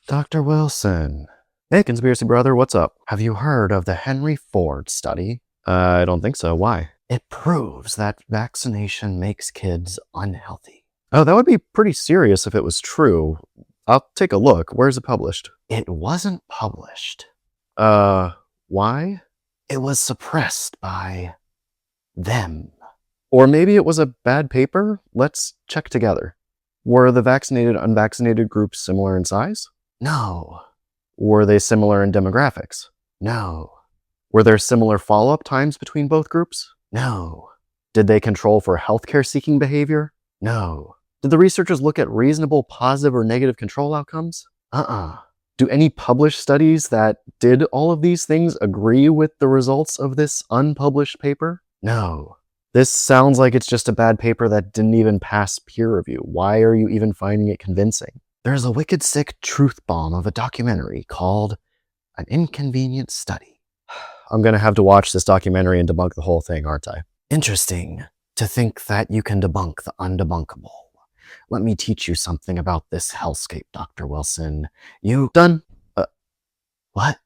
Dr. Wilson. Hey, conspiracy brother, what's up? Have you heard of the Henry Ford study? I don't think so. Why? It proves that vaccination makes kids unhealthy. Oh, that would be pretty serious if it was true. I'll take a look. Where's it published? It wasn't published. Why? It was suppressed by them. Or maybe it was a bad paper? Let's check together. Were the vaccinated, unvaccinated groups similar in size? No. Were they similar in demographics? No. Were there similar follow-up times between both groups? No. Did they control for healthcare-seeking behavior? No. Did the researchers look at reasonable positive or negative control outcomes? Do any published studies that did all of these things agree with the results of this unpublished paper? No. This sounds like it's just a bad paper that didn't even pass peer review. Why are you even finding it convincing? There's a wicked sick truth bomb of a documentary called An Inconvenient Study. I'm gonna have to watch this documentary and debunk the whole thing, aren't I? Interesting to think that you can debunk the undebunkable. Let me teach you something about this hellscape, Dr. Wilson. You done? What?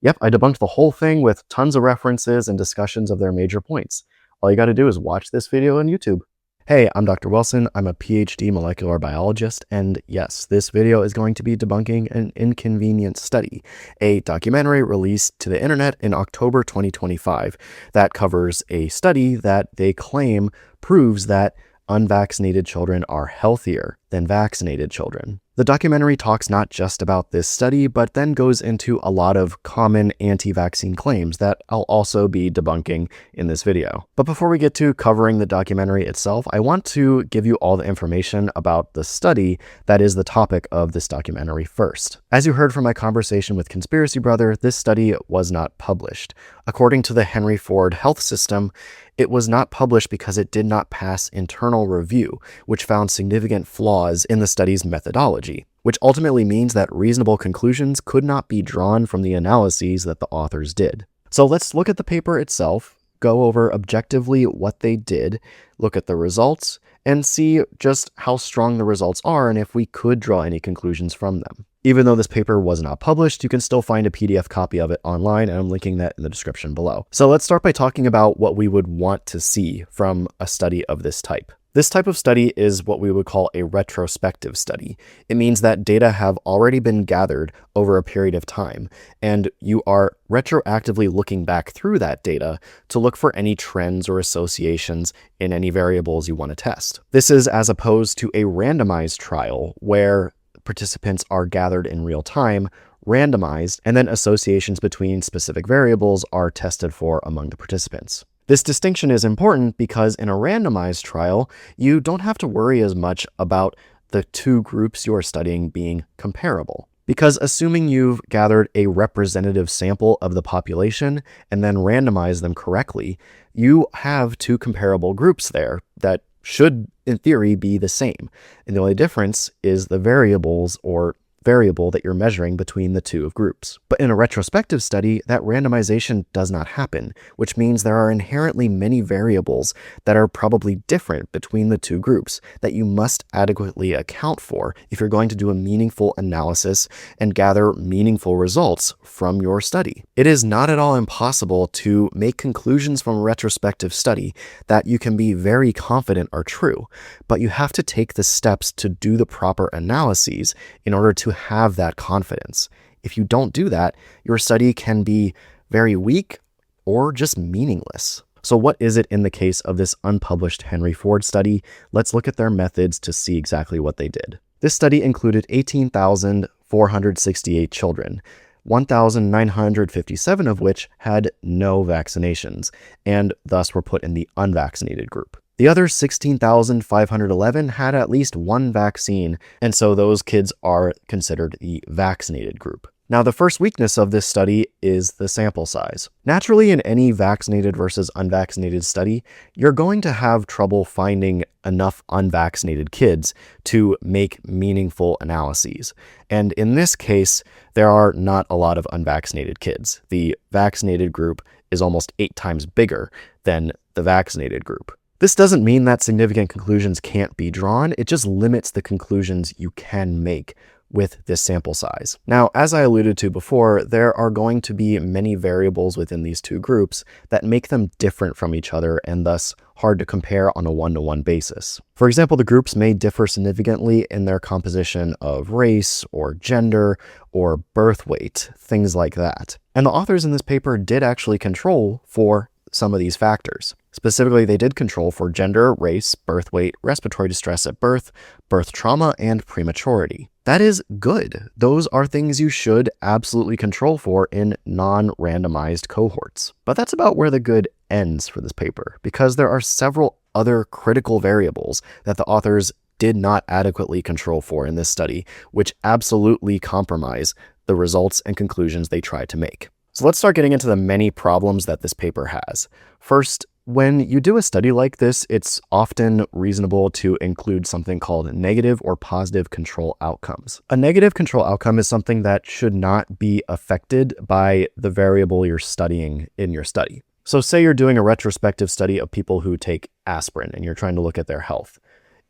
Yep, I debunked the whole thing with tons of references and discussions of their major points. All you gotta do is watch this video on YouTube. Hey, I'm Dr. Wilson. I'm a PhD molecular biologist, and yes, this video is going to be debunking An Inconvenient Study, a documentary released to the internet in October 2025 that covers a study that they claim proves that unvaccinated children are healthier than vaccinated children. The documentary talks not just about this study, but then goes into a lot of common anti-vaccine claims that I'll also be debunking in this video. But before we get to covering the documentary itself, I want to give you all the information about the study that is the topic of this documentary first. As you heard from my conversation with Conspiracy Brother, this study was not published. According to the Henry Ford Health System, it was not published because it did not pass internal review, which found significant flaws in the study's methodology, which ultimately means that reasonable conclusions could not be drawn from the analyses that the authors did. So let's look at the paper itself, go over objectively what they did, look at the results, and see just how strong the results are and if we could draw any conclusions from them. Even though this paper was not published, you can still find a PDF copy of it online, and I'm linking that in the description below. So let's start by talking about what we would want to see from a study of this type. This type of study is what we would call a retrospective study. It means that data have already been gathered over a period of time, and you are retroactively looking back through that data to look for any trends or associations in any variables you want to test. This is as opposed to a randomized trial where participants are gathered in real time, randomized, and then associations between specific variables are tested for among the participants. This distinction is important because in a randomized trial, you don't have to worry as much about the two groups you are studying being comparable. Because assuming you've gathered a representative sample of the population and then randomized them correctly, you have two comparable groups there that should, in theory, be the same. And the only difference is the variables or variable that you're measuring between the two groups. But in a retrospective study, that randomization does not happen, which means there are inherently many variables that are probably different between the two groups that you must adequately account for if you're going to do a meaningful analysis and gather meaningful results from your study. It is not at all impossible to make conclusions from a retrospective study that you can be very confident are true, but you have to take the steps to do the proper analyses in order to have that confidence. If you don't do that, your study can be very weak or just meaningless. So what is it in the case of this unpublished Henry Ford study? Let's look at their methods to see exactly what they did. This study included 18,468 children, 1,957 of which had no vaccinations, and thus were put in the unvaccinated group. The other 16,511 had at least one vaccine, and so those kids are considered the vaccinated group. Now, the first weakness of this study is the sample size. Naturally, in any vaccinated versus unvaccinated study, you're going to have trouble finding enough unvaccinated kids to make meaningful analyses. And in this case, there are not a lot of unvaccinated kids. The vaccinated group is almost 8 times bigger than the vaccinated group. This doesn't mean that significant conclusions can't be drawn. It just limits the conclusions you can make with this sample size. Now, as I alluded to before, there are going to be many variables within these two groups that make them different from each other and thus hard to compare on a one-to-one basis. For example, the groups may differ significantly in their composition of race or gender or birth weight, things like that. And the authors in this paper did actually control for some of these factors. Specifically, they did control for gender, race, birth weight, respiratory distress at birth, birth trauma, and prematurity. That is good. Those are things you should absolutely control for in non-randomized cohorts. But that's about where the good ends for this paper, because there are several other critical variables that the authors did not adequately control for in this study, which absolutely compromise the results and conclusions they tried to make. So let's start getting into the many problems that this paper has. First, when you do a study like this, it's often reasonable to include something called negative or positive control outcomes. A negative control outcome is something that should not be affected by the variable you're studying in your study. So say you're doing a retrospective study of people who take aspirin and you're trying to look at their health.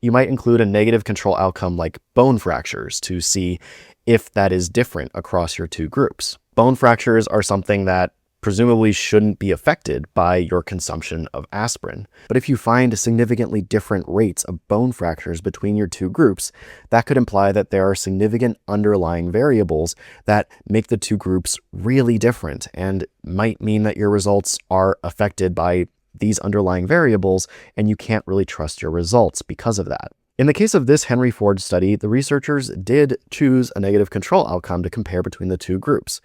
You might include a negative control outcome like bone fractures to see if that is different across your two groups. Bone fractures are something that presumably shouldn't be affected by your consumption of aspirin. But if you find significantly different rates of bone fractures between your two groups, that could imply that there are significant underlying variables that make the two groups really different and might mean that your results are affected by these underlying variables and you can't really trust your results because of that. In the case of this Henry Ford study, the researchers did choose a negative control outcome to compare between the two groups.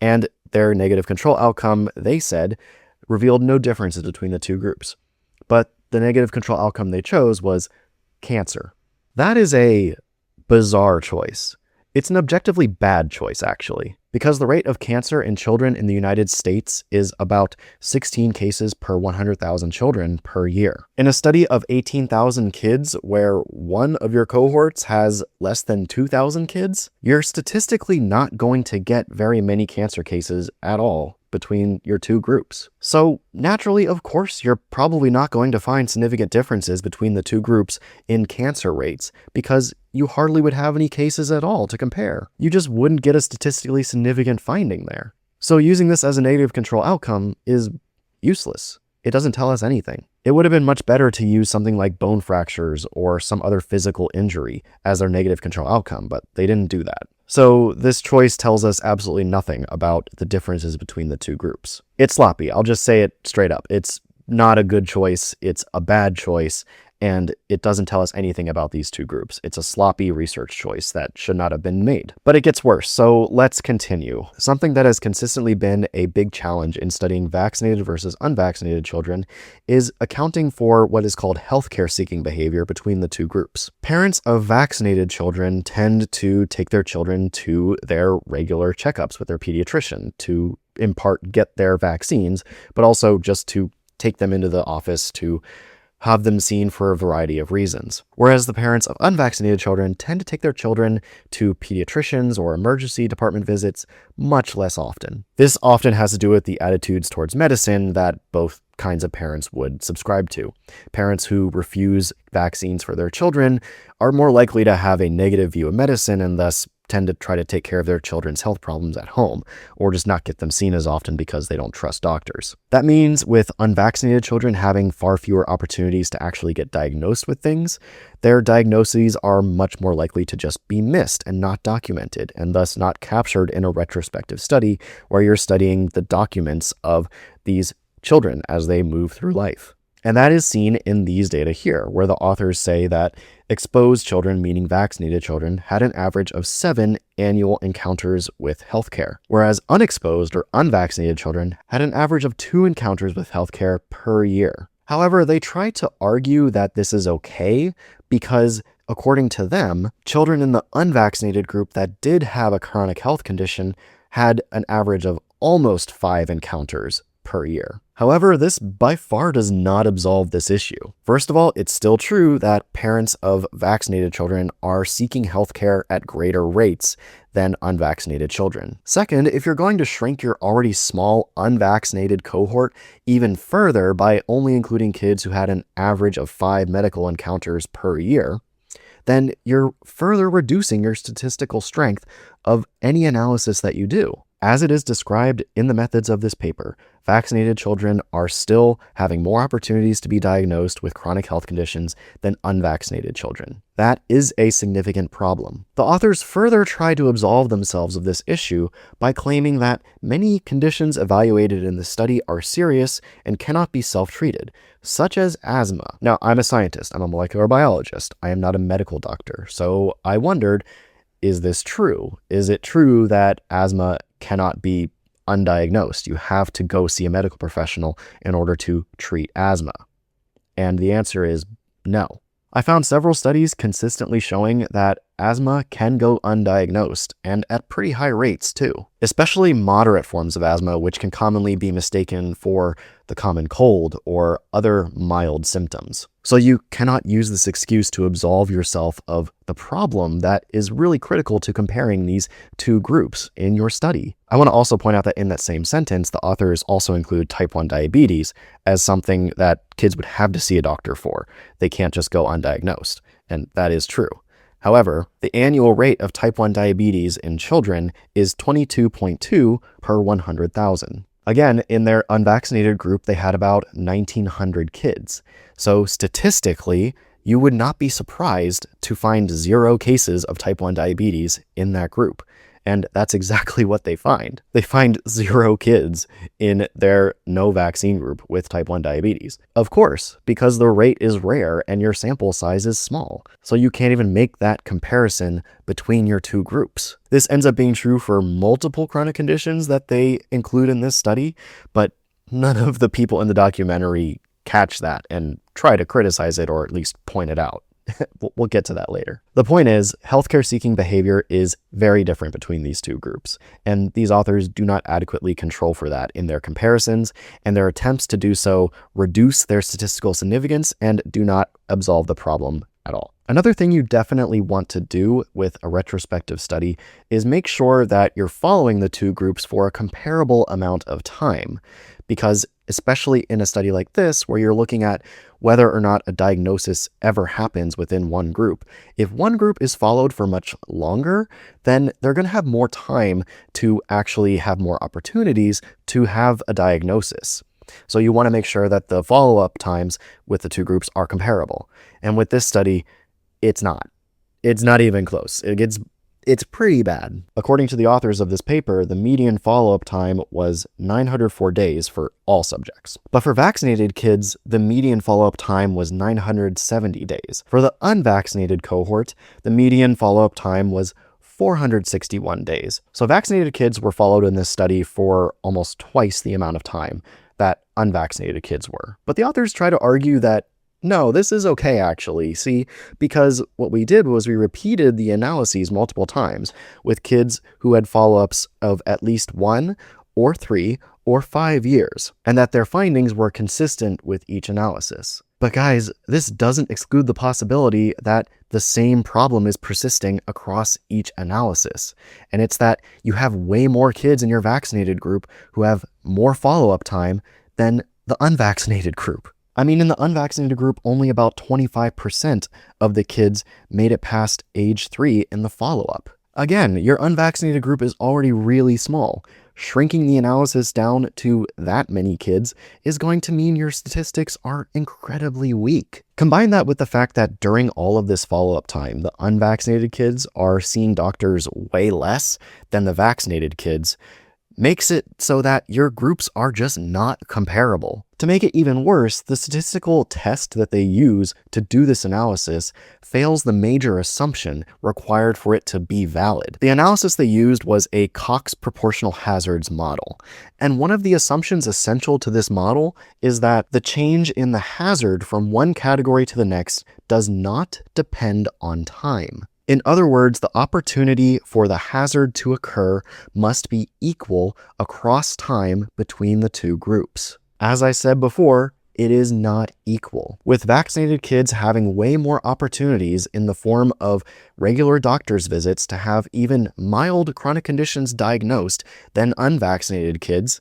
And their negative control outcome, they said, revealed no differences between the two groups. But the negative control outcome they chose was cancer. That is a bizarre choice. It's an objectively bad choice, actually, because the rate of cancer in children in the United States is about 16 cases per 100,000 children per year. In a study of 18,000 kids where one of your cohorts has less than 2,000 kids, you're statistically not going to get very many cancer cases at all between your two groups. So naturally, of course, you're probably not going to find significant differences between the two groups in cancer rates because you hardly would have any cases at all to compare. You just wouldn't get a statistically significant finding there. So using this as a negative control outcome is useless. It doesn't tell us anything. It would have been much better to use something like bone fractures or some other physical injury as their negative control outcome, but they didn't do that. So this choice tells us absolutely nothing about the differences between the two groups. It's sloppy. I'll just say it straight up. It's not a good choice. It's a bad choice. And it doesn't tell us anything about these two groups. It's a sloppy research choice that should not have been made. But it gets worse, so let's continue. Something that has consistently been a big challenge in studying vaccinated versus unvaccinated children is accounting for what is called healthcare-seeking behavior between the two groups. Parents of vaccinated children tend to take their children to their regular checkups with their pediatrician to, in part, get their vaccines, but also just to take them into the office to have them seen for a variety of reasons. Whereas the parents of unvaccinated children tend to take their children to pediatricians or emergency department visits much less often. This often has to do with the attitudes towards medicine that both kinds of parents would subscribe to. Parents who refuse vaccines for their children are more likely to have a negative view of medicine and thus tend to try to take care of their children's health problems at home, or just not get them seen as often because they don't trust doctors. That means with unvaccinated children having far fewer opportunities to actually get diagnosed with things, their diagnoses are much more likely to just be missed and not documented, and thus not captured in a retrospective study where you're studying the documents of these children as they move through life. And that is seen in these data here, where the authors say that exposed children, meaning vaccinated children, had an average of 7 annual encounters with healthcare, whereas unexposed or unvaccinated children had an average of 2 encounters with healthcare per year. However, they try to argue that this is okay because, according to them, children in the unvaccinated group that did have a chronic health condition had an average of almost 5 encounters per year. However, this by far does not absolve this issue. First of all, it's still true that parents of vaccinated children are seeking healthcare at greater rates than unvaccinated children. Second, if you're going to shrink your already small unvaccinated cohort even further by only including kids who had an average of 5 medical encounters per year, then you're further reducing your statistical strength of any analysis that you do. As it is described in the methods of this paper, vaccinated children are still having more opportunities to be diagnosed with chronic health conditions than unvaccinated children. That is a significant problem. The authors further try to absolve themselves of this issue by claiming that many conditions evaluated in the study are serious and cannot be self-treated, such as asthma. Now, I'm a scientist. I'm a molecular biologist. I am not a medical doctor. So I wondered, is this true? Is it true that asthma cannot be undiagnosed? You have to go see a medical professional in order to treat asthma. And the answer is no. I found several studies consistently showing that asthma can go undiagnosed, and at pretty high rates too, especially moderate forms of asthma, which can commonly be mistaken for the common cold or other mild symptoms. So you cannot use this excuse to absolve yourself of the problem that is really critical to comparing these two groups in your study. I want to also point out that in that same sentence, the authors also include type 1 diabetes as something that kids would have to see a doctor for. They can't just go undiagnosed, and that is true. However, the annual rate of type 1 diabetes in children is 22.2 per 100,000. Again, in their unvaccinated group, they had about 1,900 kids. So statistically, you would not be surprised to find 0 cases of type 1 diabetes in that group. And that's exactly what they find. They find 0 kids in their no vaccine group with type 1 diabetes. Of course, because the rate is rare and your sample size is small. So you can't even make that comparison between your two groups. This ends up being true for multiple chronic conditions that they include in this study, but none of the people in the documentary catch that and try to criticize it or at least point it out. We'll get to that later. The point is, healthcare seeking behavior is very different between these two groups, and these authors do not adequately control for that in their comparisons, and their attempts to do so reduce their statistical significance and do not absolve the problem at all. Another thing you definitely want to do with a retrospective study is make sure that you're following the two groups for a comparable amount of time, because especially in a study like this, where you're looking at whether or not a diagnosis ever happens within one group, if one group is followed for much longer, then they're going to have more time to actually have more opportunities to have a diagnosis. So you want to make sure that the follow-up times with the two groups are comparable. And with this study, it's not. It's not even close. It's pretty bad. According to the authors of this paper, the median follow-up time was 904 days for all subjects. But for vaccinated kids, the median follow-up time was 970 days. For the unvaccinated cohort, the median follow-up time was 461 days. So vaccinated kids were followed in this study for almost twice the amount of time that unvaccinated kids were. But the authors try to argue that no, this is okay actually, see, because what we did was we repeated the analyses multiple times with kids who had follow-ups of at least 1 or 3 or 5 years, and that their findings were consistent with each analysis. But guys, this doesn't exclude the possibility that the same problem is persisting across each analysis. And it's that you have way more kids in your vaccinated group who have more follow-up time than the unvaccinated group. I mean, in the unvaccinated group, only about 25% of the kids made it past age 3 in the follow-up. Again, your unvaccinated group is already really small. Shrinking the analysis down to that many kids is going to mean your statistics are incredibly weak. Combine that with the fact that during all of this follow-up time, the unvaccinated kids are seeing doctors way less than the vaccinated kids, makes it so that your groups are just not comparable. To make it even worse, the statistical test that they use to do this analysis fails the major assumption required for it to be valid. The analysis they used was a Cox proportional hazards model, and one of the assumptions essential to this model is that the change in the hazard from one category to the next does not depend on time. In other words, the opportunity for the hazard to occur must be equal across time between the two groups. As I said before, it is not equal, with vaccinated kids having way more opportunities in the form of regular doctor's visits to have even mild chronic conditions diagnosed than unvaccinated kids.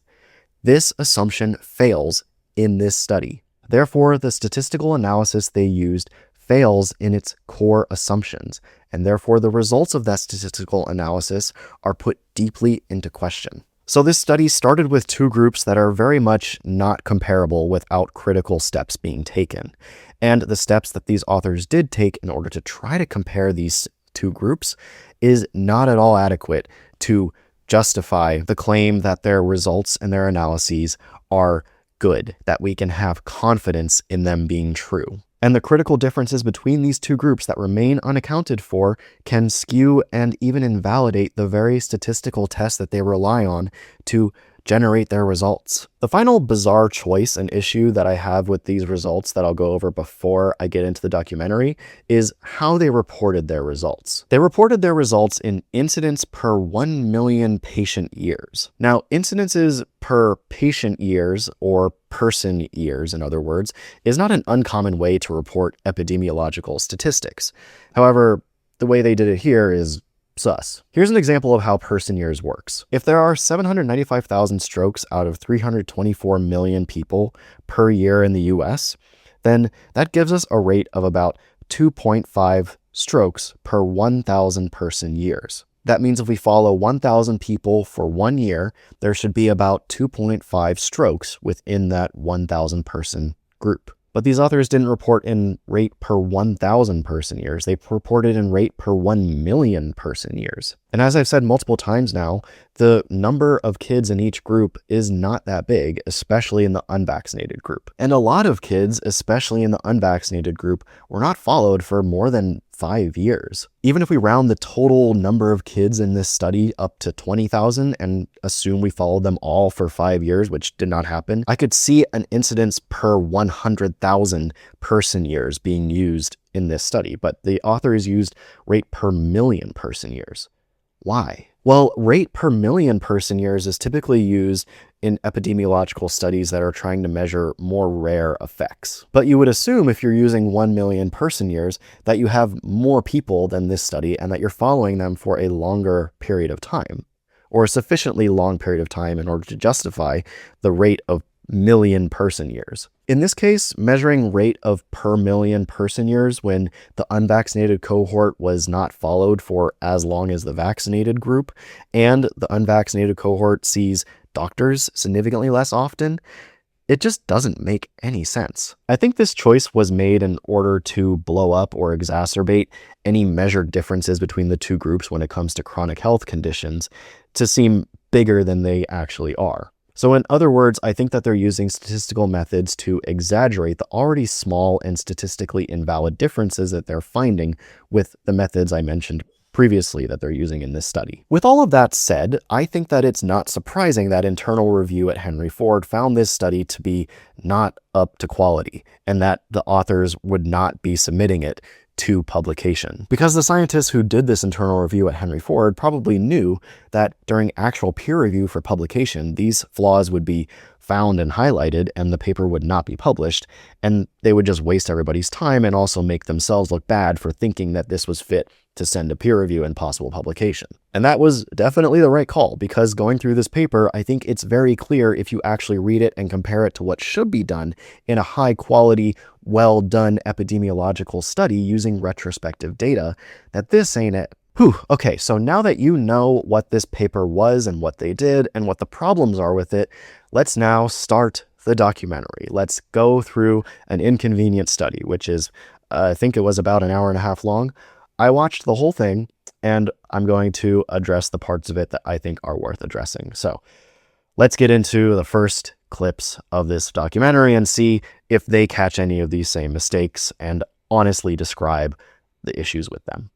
This assumption fails in this study. Therefore, the statistical analysis they used fails in its core assumptions, and therefore the results of that statistical analysis are put deeply into question. So this study started with two groups that are very much not comparable without critical steps being taken. And the steps that these authors did take in order to try to compare these two groups is not at all adequate to justify the claim that their results and their analyses are good, that we can have confidence in them being true. And the critical differences between these two groups that remain unaccounted for can skew and even invalidate the very statistical tests that they rely on to generate their results. The final bizarre choice and issue that I have with these results that I'll go over before I get into the documentary is how they reported their results. They reported their results in incidents per 1 million patient years. Now, incidences per patient years, or person years in other words, is not an uncommon way to report epidemiological statistics. However, the way they did it here is sus. Here's an example of how person years works. If there are 795,000 strokes out of 324 million people per year in the US, then that gives us a rate of about 2.5 strokes per 1,000 person years. That means if we follow 1,000 people for 1 year, there should be about 2.5 strokes within that 1,000 person group. But these authors didn't report in rate per 1,000 person years. They reported in rate per 1 million person years. And as I've said multiple times now, the number of kids in each group is not that big, especially in the unvaccinated group. And a lot of kids, especially in the unvaccinated group, were not followed for more than 5 years. Even if we round the total number of kids in this study up to 20,000 and assume we followed them all for 5 years, which did not happen, I could see an incidence per 100,000 person years being used in this study, but the authors used rate per million person years. Why? Well, rate per million person years is typically used in epidemiological studies that are trying to measure more rare effects. But you would assume if you're using 1 million person years that you have more people than this study and that you're following them for a longer period of time, or a sufficiently long period of time in order to justify the rate of million person years. In this case, measuring rate of per million person years when the unvaccinated cohort was not followed for as long as the vaccinated group, and the unvaccinated cohort sees doctors significantly less often, it just doesn't make any sense. I think this choice was made in order to blow up or exacerbate any measured differences between the two groups when it comes to chronic health conditions to seem bigger than they actually are. So in other words, I think that they're using statistical methods to exaggerate the already small and statistically invalid differences that they're finding with the methods I mentioned previously that they're using in this study. With all of that said, I think that it's not surprising that internal review at Henry Ford found this study to be not up to quality and that the authors would not be submitting it to publication. Because the scientists who did this internal review at Henry Ford probably knew that during actual peer review for publication, these flaws would be found and highlighted and the paper would not be published, and they would just waste everybody's time and also make themselves look bad for thinking that this was fit to send to peer review and possible publication. And that was definitely the right call, because going through this paper, I think it's very clear if you actually read it and compare it to what should be done in a high quality, well done epidemiological study using retrospective data, that this ain't it. Whew, okay, so now that you know what this paper was and what they did and what the problems are with it, let's now start the documentary. Let's go through an Inconvenient Study, which is, I think it was about an hour and a half long. I watched the whole thing, and I'm going to address the parts of it that I think are worth addressing. So let's get into the first clips of this documentary and see if they catch any of these same mistakes and honestly describe the issues with them.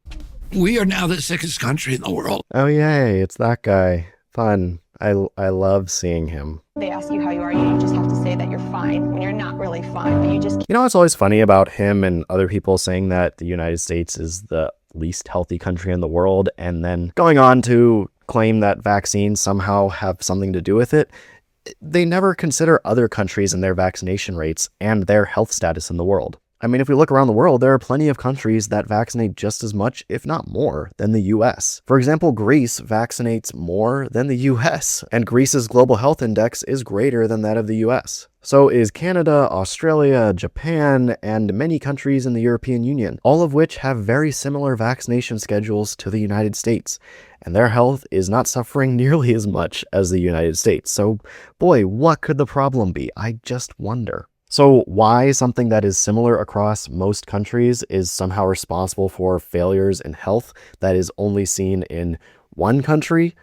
We are now the sickest country in the world. Oh, yay, it's that guy. Fun. I love seeing him. They ask you how you are, you just have to say that you're fine when you're not really fine, but you just... You know what's always funny about him and other people saying that the United States is the least healthy country in the world and then going on to claim that vaccines somehow have something to do with it? They never consider other countries and their vaccination rates and their health status in the world. I mean, if we look around the world, there are plenty of countries that vaccinate just as much, if not more, than the US. For example, Greece vaccinates more than the US, and Greece's global health index is greater than that of the US. So is Canada, Australia, Japan, and many countries in the European Union, all of which have very similar vaccination schedules to the United States. And their health is not suffering nearly as much as the United States. So, boy, what could the problem be? I just wonder. So why something that is similar across most countries is somehow responsible for failures in health that is only seen in one country?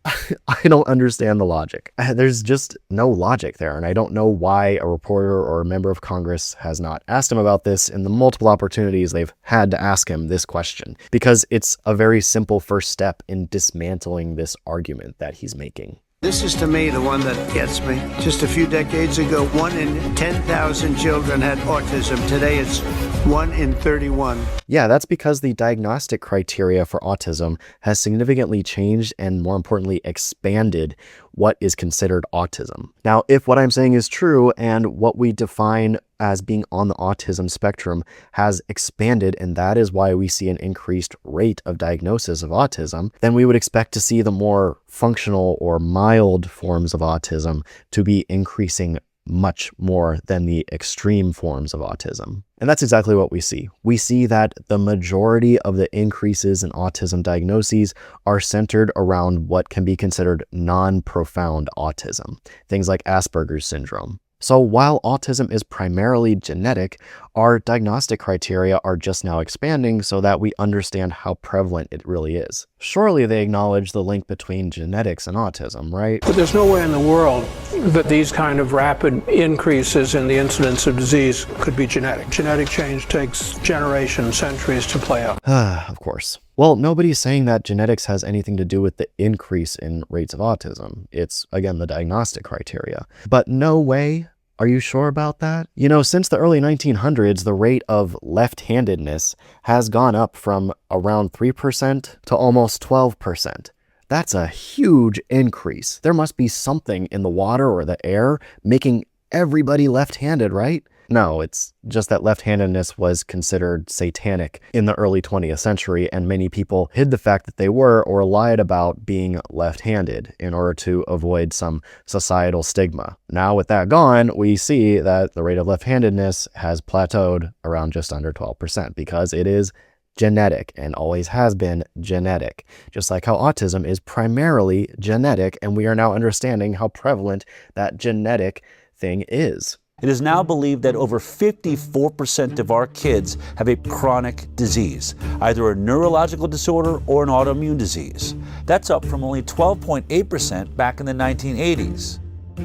I don't understand the logic. There's just no logic there, and I don't know why a reporter or a member of Congress has not asked him about this in the multiple opportunities they've had to ask him this question, because it's a very simple first step in dismantling this argument that he's making. This is, to me, the one that gets me. Just a few decades ago, 1 in 10,000 children had autism. Today, it's 1 in 31. Yeah, that's because the diagnostic criteria for autism has significantly changed and, more importantly, expanded what is considered autism. Now, if what I'm saying is true and what we define as being on the autism spectrum has expanded, and that is why we see an increased rate of diagnosis of autism, then we would expect to see the more functional or mild forms of autism to be increasing much more than the extreme forms of autism. And that's exactly what we see. We see that the majority of the increases in autism diagnoses are centered around what can be considered non-profound autism, things like Asperger's syndrome. So while autism is primarily genetic, our diagnostic criteria are just now expanding so that we understand how prevalent it really is. Surely they acknowledge the link between genetics and autism, right? But there's no way in the world that these kind of rapid increases in the incidence of disease could be genetic. Genetic change takes generations, centuries to play out. Of course. Well, nobody's saying that genetics has anything to do with the increase in rates of autism. It's, again, the diagnostic criteria. But no way. Are you sure about that? You know, since the early 1900s, the rate of left-handedness has gone up from around 3% to almost 12%. That's a huge increase. There must be something in the water or the air making everybody left-handed, right? No, it's just that left-handedness was considered satanic in the early 20th century, and many people hid the fact that they were or lied about being left-handed in order to avoid some societal stigma. Now with that gone, we see that the rate of left-handedness has plateaued around just under 12% because it is genetic and always has been genetic, just like how autism is primarily genetic, and we are now understanding how prevalent that genetic thing is. It is now believed that over 54% of our kids have a chronic disease, either a neurological disorder or an autoimmune disease. That's up from only 12.8% back in the 1980s.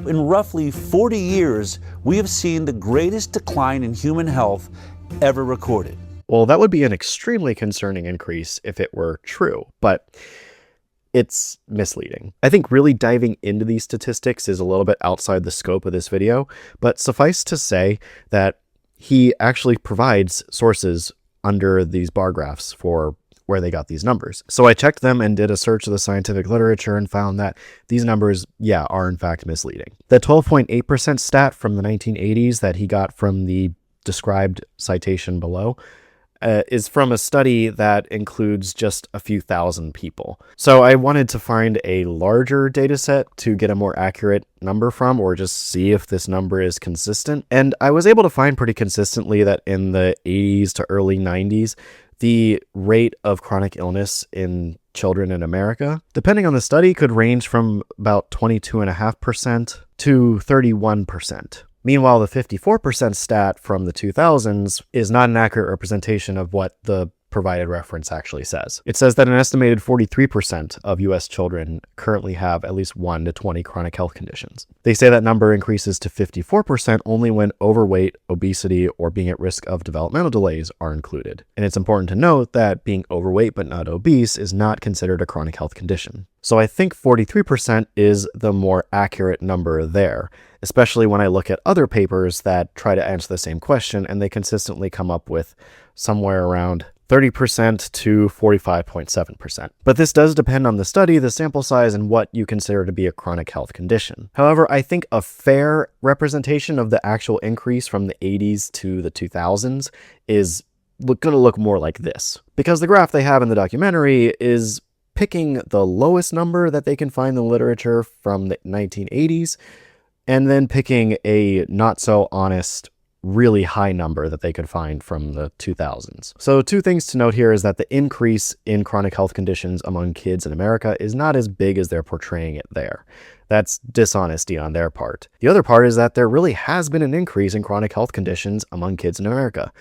In roughly 40 years, we have seen the greatest decline in human health ever recorded. Well, that would be an extremely concerning increase if it were true, but it's misleading. I think really diving into these statistics is a little bit outside the scope of this video, but suffice to say that he actually provides sources under these bar graphs for where they got these numbers. So I checked them and did a search of the scientific literature and found that these numbers, are in fact misleading. The 12.8% stat from the 1980s that he got from the described citation below is from a study that includes just a few thousand people. So I wanted to find a larger data set to get a more accurate number from, or just see if this number is consistent. And I was able to find pretty consistently that in the 80s to early 90s, the rate of chronic illness in children in America, depending on the study, could range from about 22.5% to 31%. Meanwhile, the 54% stat from the 2000s is not an accurate representation of what the provided reference actually says. It says that an estimated 43% of US children currently have at least 1 to 20 chronic health conditions. They say that number increases to 54% only when overweight, obesity, or being at risk of developmental delays are included. And it's important to note that being overweight but not obese is not considered a chronic health condition. So I think 43% is the more accurate number there, especially when I look at other papers that try to answer the same question and they consistently come up with somewhere around 30% to 45.7%. But this does depend on the study, the sample size, and what you consider to be a chronic health condition. However, I think a fair representation of the actual increase from the 80s to the 2000s is going to look more like this. Because the graph they have in the documentary is picking the lowest number that they can find in the literature from the 1980s, and then picking a not so honest, really high number that they could find from the 2000s. So 2 things to note here is that the increase in chronic health conditions among kids in America is not as big as they're portraying it there. That's dishonesty on their part. The other part is that there really has been an increase in chronic health conditions among kids in America.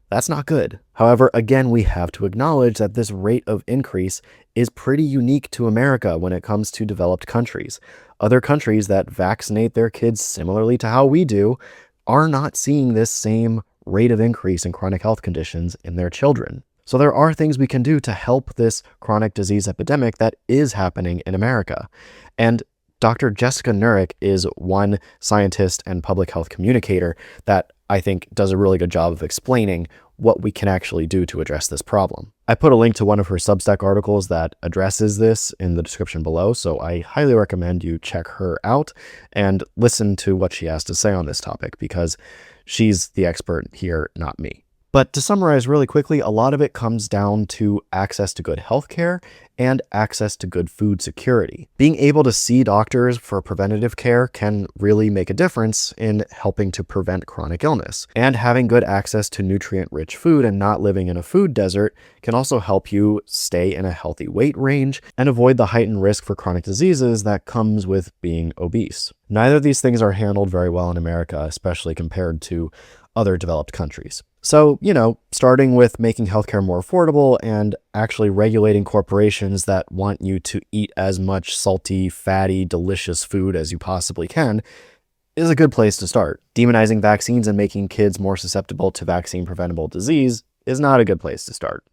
That's not good. However, again, we have to acknowledge that this rate of increase is pretty unique to America when it comes to developed countries. Other countries that vaccinate their kids similarly to how we do are not seeing this same rate of increase in chronic health conditions in their children. So there are things we can do to help this chronic disease epidemic that is happening in America. And Dr. Jessica Nurick is one scientist and public health communicator that I think does a really good job of explaining what we can actually do to address this problem. I put a link to one of her Substack articles that addresses this in the description below, so I highly recommend you check her out and listen to what she has to say on this topic, because she's the expert here, not me. But to summarize really quickly, a lot of it comes down to access to good healthcare and access to good food security. Being able to see doctors for preventative care can really make a difference in helping to prevent chronic illness. And having good access to nutrient-rich food and not living in a food desert can also help you stay in a healthy weight range and avoid the heightened risk for chronic diseases that comes with being obese. Neither of these things are handled very well in America, especially compared to other developed countries. So, starting with making healthcare more affordable and actually regulating corporations that want you to eat as much salty, fatty, delicious food as you possibly can is a good place to start. Demonizing vaccines and making kids more susceptible to vaccine-preventable disease is not a good place to start.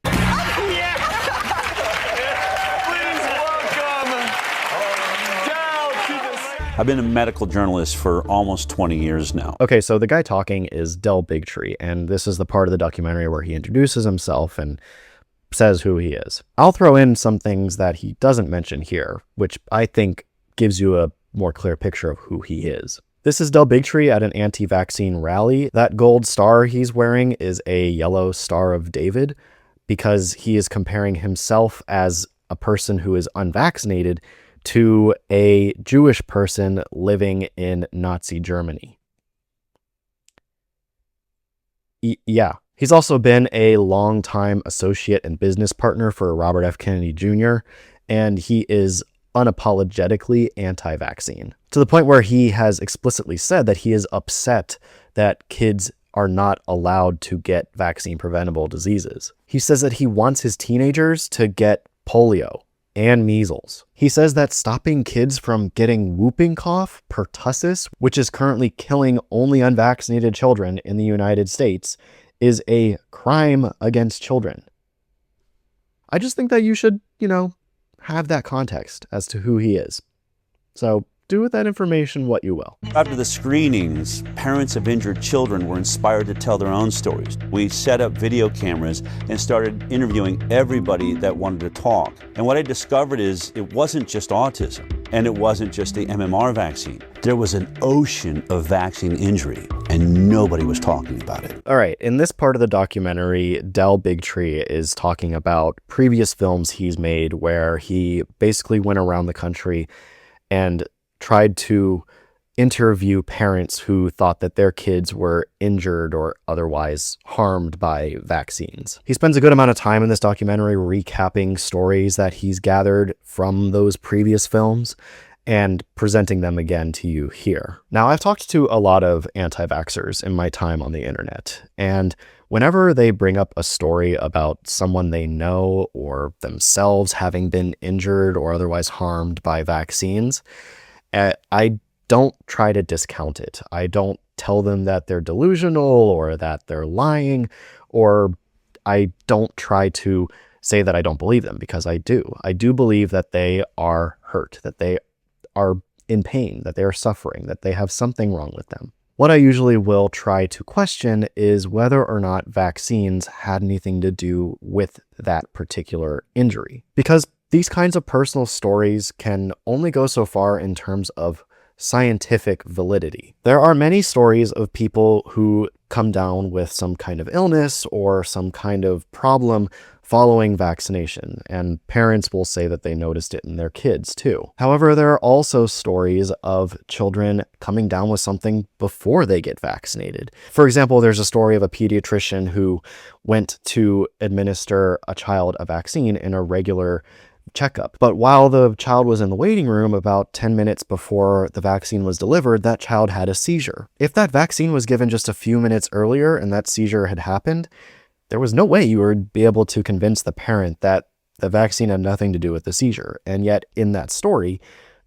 I've been a medical journalist for almost 20 years now. Okay, so the guy talking is Del Bigtree, and this is the part of the documentary where he introduces himself and says who he is. I'll throw in some things that he doesn't mention here, which I think gives you a more clear picture of who he is. This is Del Bigtree at an anti-vaccine rally. That gold star he's wearing is a yellow Star of David because he is comparing himself as a person who is unvaccinated to a Jewish person living in Nazi Germany. Yeah. He's also been a longtime associate and business partner for Robert F. Kennedy Jr., and he is unapologetically anti-vaccine, to the point where he has explicitly said that he is upset that kids are not allowed to get vaccine-preventable diseases. He says that he wants his teenagers to get polio and measles. He says that stopping kids from getting whooping cough, pertussis, which is currently killing only unvaccinated children in the United States, is a crime against children. I just think that you should, have that context as to who he is. So do with that information what you will. After the screenings, parents of injured children were inspired to tell their own stories. We set up video cameras and started interviewing everybody that wanted to talk. And what I discovered is it wasn't just autism, and it wasn't just the MMR vaccine. There was an ocean of vaccine injury, and nobody was talking about it. All right, in this part of the documentary, Del Bigtree is talking about previous films he's made where he basically went around the country and tried to interview parents who thought that their kids were injured or otherwise harmed by vaccines. He spends a good amount of time in this documentary recapping stories that he's gathered from those previous films and presenting them again to you here. Now, I've talked to a lot of anti-vaxxers in my time on the internet, and whenever they bring up a story about someone they know or themselves having been injured or otherwise harmed by vaccines, I don't try to discount it. I don't tell them that they're delusional or that they're lying, or I don't try to say that I don't believe them, because I do. I do believe that they are hurt, that they are in pain, that they are suffering, that they have something wrong with them. What I usually will try to question is whether or not vaccines had anything to do with that particular injury. Because these kinds of personal stories can only go so far in terms of scientific validity. There are many stories of people who come down with some kind of illness or some kind of problem following vaccination, and parents will say that they noticed it in their kids too. However, there are also stories of children coming down with something before they get vaccinated. For example, there's a story of a pediatrician who went to administer a child a vaccine in a regular checkup. But while the child was in the waiting room, about 10 minutes before the vaccine was delivered, that child had a seizure. If that vaccine was given just a few minutes earlier and that seizure had happened, there was no way you would be able to convince the parent that the vaccine had nothing to do with the seizure. And yet in that story,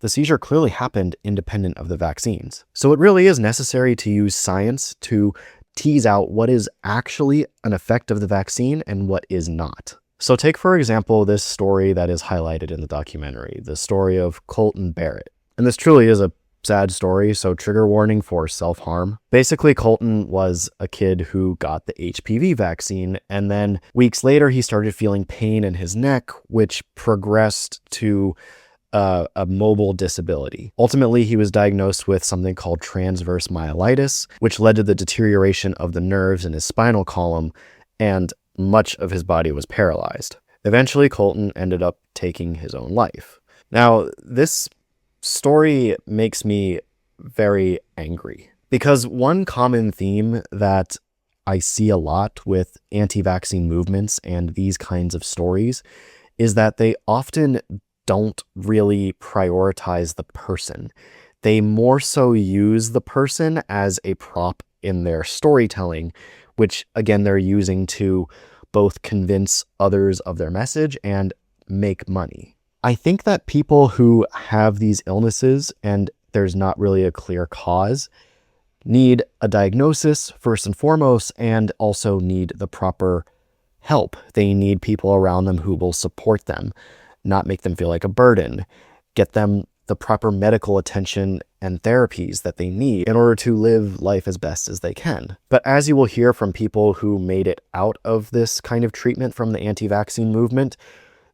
the seizure clearly happened independent of the vaccines. So it really is necessary to use science to tease out what is actually an effect of the vaccine and what is not. So take, for example, this story that is highlighted in the documentary, the story of Colton Barrett. And this truly is a sad story, so trigger warning for self-harm. Basically, Colton was a kid who got the HPV vaccine, and then weeks later, he started feeling pain in his neck, which progressed to a mobile disability. Ultimately, he was diagnosed with something called transverse myelitis, which led to the deterioration of the nerves in his spinal column, and much of his body was paralyzed. Eventually, Colton ended up taking his own life. Now, this story makes me very angry because one common theme that I see a lot with anti-vaccine movements and these kinds of stories is that they often don't really prioritize the person. They more so use the person as a prop in their storytelling, which again, they're using to both convince others of their message and make money. I think that people who have these illnesses and there's not really a clear cause need a diagnosis first and foremost, and also need the proper help. They need people around them who will support them, not make them feel like a burden, get them the proper medical attention and therapies that they need in order to live life as best as they can. But as you will hear from people who made it out of this kind of treatment from the anti-vaccine movement,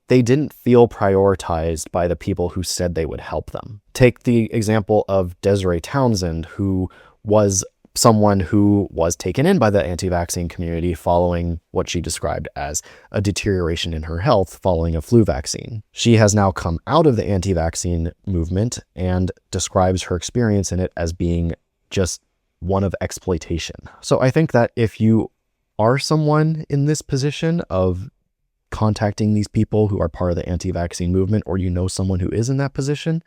they didn't feel prioritized by the people who said they would help them. Take the example of Desiree Townsend, who was someone who was taken in by the anti-vaccine community following what she described as a deterioration in her health following a flu vaccine. She has now come out of the anti-vaccine movement and describes her experience in it as being just one of exploitation. So I think that if you are someone in this position of contacting these people who are part of the anti-vaccine movement, or you know someone who is in that position,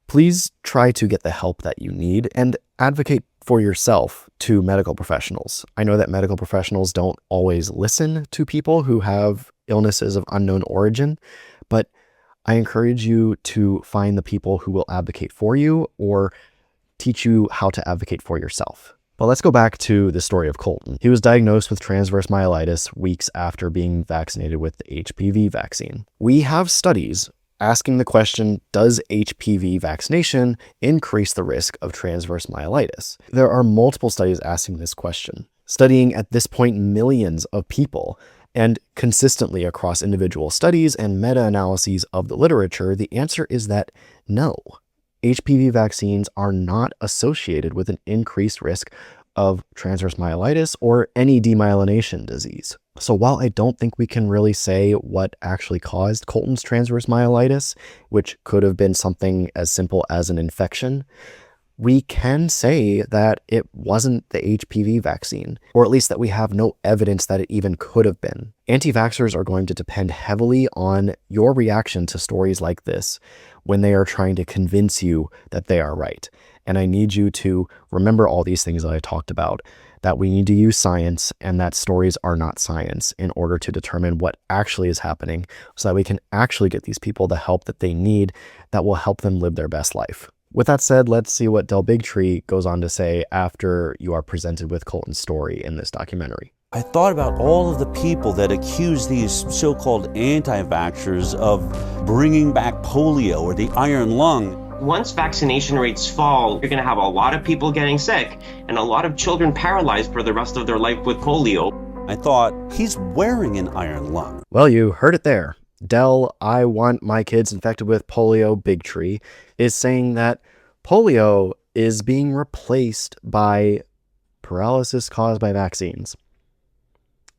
please try to get the help that you need and advocate for yourself to medical professionals. I know that medical professionals don't always listen to people who have illnesses of unknown origin, but I encourage you to find the people who will advocate for you or teach you how to advocate for yourself. But let's go back to the story of Colton. He was diagnosed with transverse myelitis weeks after being vaccinated with the HPV vaccine. We have studies asking the question, does HPV vaccination increase the risk of transverse myelitis? There are multiple studies asking this question, studying at this point millions of people, and consistently across individual studies and meta-analyses of the literature, the answer is that no. HPV vaccines are not associated with an increased risk of transverse myelitis or any demyelination disease. So while I don't think we can really say what actually caused Colton's transverse myelitis, which could have been something as simple as an infection, we can say that it wasn't the HPV vaccine, or at least that we have no evidence that it even could have been. Anti-vaxxers are going to depend heavily on your reaction to stories like this when they are trying to convince you that they are right. And I need you to remember all these things that I talked about, that we need to use science and that stories are not science in order to determine what actually is happening so that we can actually get these people the help that they need that will help them live their best life. With that said, let's see what Del Bigtree goes on to say after you are presented with Colton's story in this documentary. I thought about all of the people that accuse these so-called anti-vaxxers of bringing back polio or the iron lung. Once vaccination rates fall, you're going to have a lot of people getting sick and a lot of children paralyzed for the rest of their life with polio. I thought, he's wearing an iron lung. Well, you heard it there. Del, I want my kids infected with polio big tree, is saying that polio is being replaced by paralysis caused by vaccines.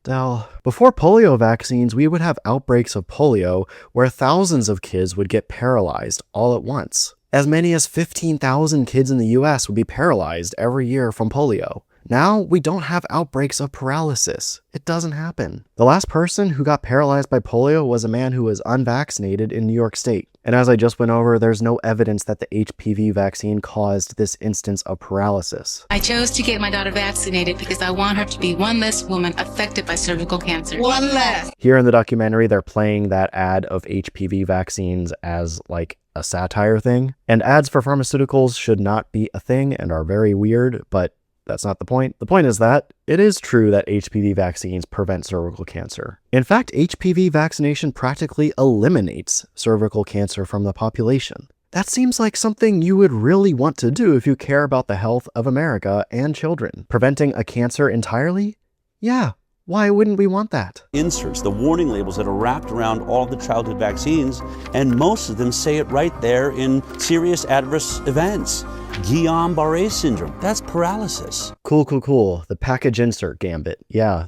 Del, before polio vaccines, we would have outbreaks of polio where thousands of kids would get paralyzed all at once. As many as 15,000 kids in the US would be paralyzed every year from polio. Now, we don't have outbreaks of paralysis. It doesn't happen. The last person who got paralyzed by polio was a man who was unvaccinated in New York State. And as I just went over, there's no evidence that the HPV vaccine caused this instance of paralysis. I chose to get my daughter vaccinated because I want her to be one less woman affected by cervical cancer. One less! Here in the documentary, they're playing that ad of HPV vaccines as like a satire thing. And ads for pharmaceuticals should not be a thing and are very weird, but that's not the point. The point is that it is true that HPV vaccines prevent cervical cancer. In fact, HPV vaccination practically eliminates cervical cancer from the population. That seems like something you would really want to do if you care about the health of America and children. Preventing a cancer entirely? Yeah. Why wouldn't we want that? Inserts, the warning labels that are wrapped around all the childhood vaccines, and most of them say it right there in serious adverse events. Guillain-Barré syndrome, that's paralysis. Cool. The package insert gambit. Yeah,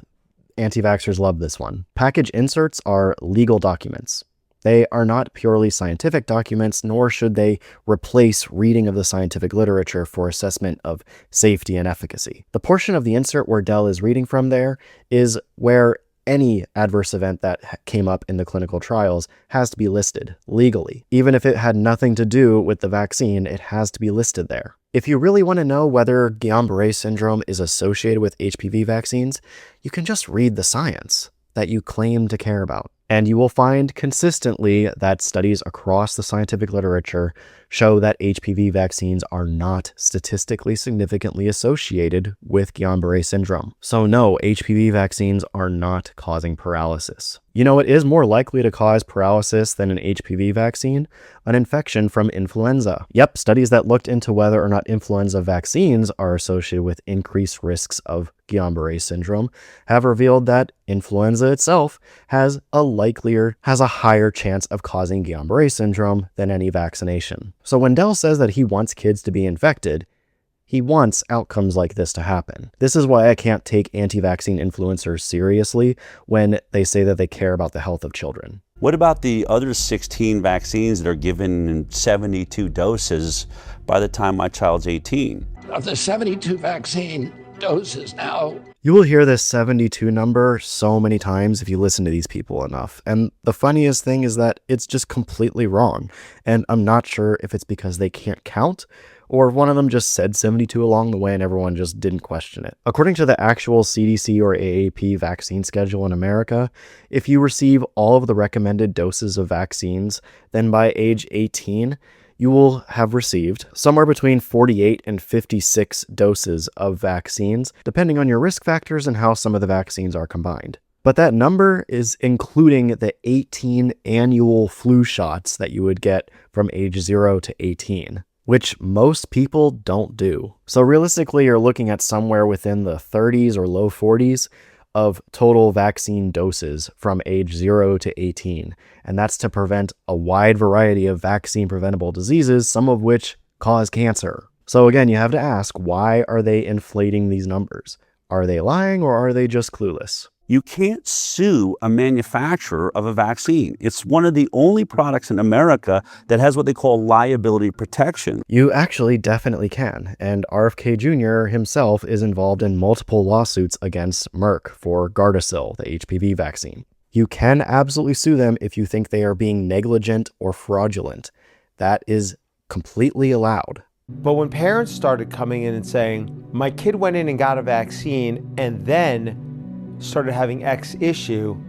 anti-vaxxers love this one. Package inserts are legal documents. They are not purely scientific documents, nor should they replace reading of the scientific literature for assessment of safety and efficacy. The portion of the insert where Dell is reading from there is where any adverse event that came up in the clinical trials has to be listed legally. Even if it had nothing to do with the vaccine, it has to be listed there. If you really want to know whether Guillain-Barré syndrome is associated with HPV vaccines, you can just read the science that you claim to care about. And you will find consistently that studies across the scientific literature show that HPV vaccines are not statistically significantly associated with Guillain-Barré syndrome. So no, HPV vaccines are not causing paralysis. You know, it is more likely to cause paralysis than an HPV vaccine, an infection from influenza. Yep, studies that looked into whether or not influenza vaccines are associated with increased risks of Guillain-Barré syndrome have revealed that influenza itself has a higher chance of causing Guillain-Barré syndrome than any vaccination. So when Dell says that he wants kids to be infected, he wants outcomes like this to happen. This is why I can't take anti-vaccine influencers seriously when they say that they care about the health of children. What about the other 16 vaccines that are given in 72 doses by the time my child's 18? Of the 72 vaccine doses now, you will hear this 72 number so many times if you listen to these people enough. And the funniest thing is that it's just completely wrong. And I'm not sure if it's because they can't count or if one of them just said 72 along the way and everyone just didn't question it. According to the actual CDC or AAP vaccine schedule in America, if you receive all of the recommended doses of vaccines, then by age 18, you will have received somewhere between 48 and 56 doses of vaccines, depending on your risk factors and how some of the vaccines are combined. But that number is including the 18 annual flu shots that you would get from age 0 to 18, which most people don't do. So realistically, you're looking at somewhere within the 30s or low 40s of total vaccine doses from age 0 to 18. And that's to prevent a wide variety of vaccine preventable diseases, some of which cause cancer. So again, you have to ask, why are they inflating these numbers? Are they lying or are they just clueless? You can't sue a manufacturer of a vaccine. It's one of the only products in America that has what they call liability protection. You actually definitely can, and RFK Jr. himself is involved in multiple lawsuits against Merck for Gardasil, the HPV vaccine. You can absolutely sue them if you think they are being negligent or fraudulent. That is completely allowed. But when parents started coming in and saying, my kid went in and got a vaccine and then started having X issue,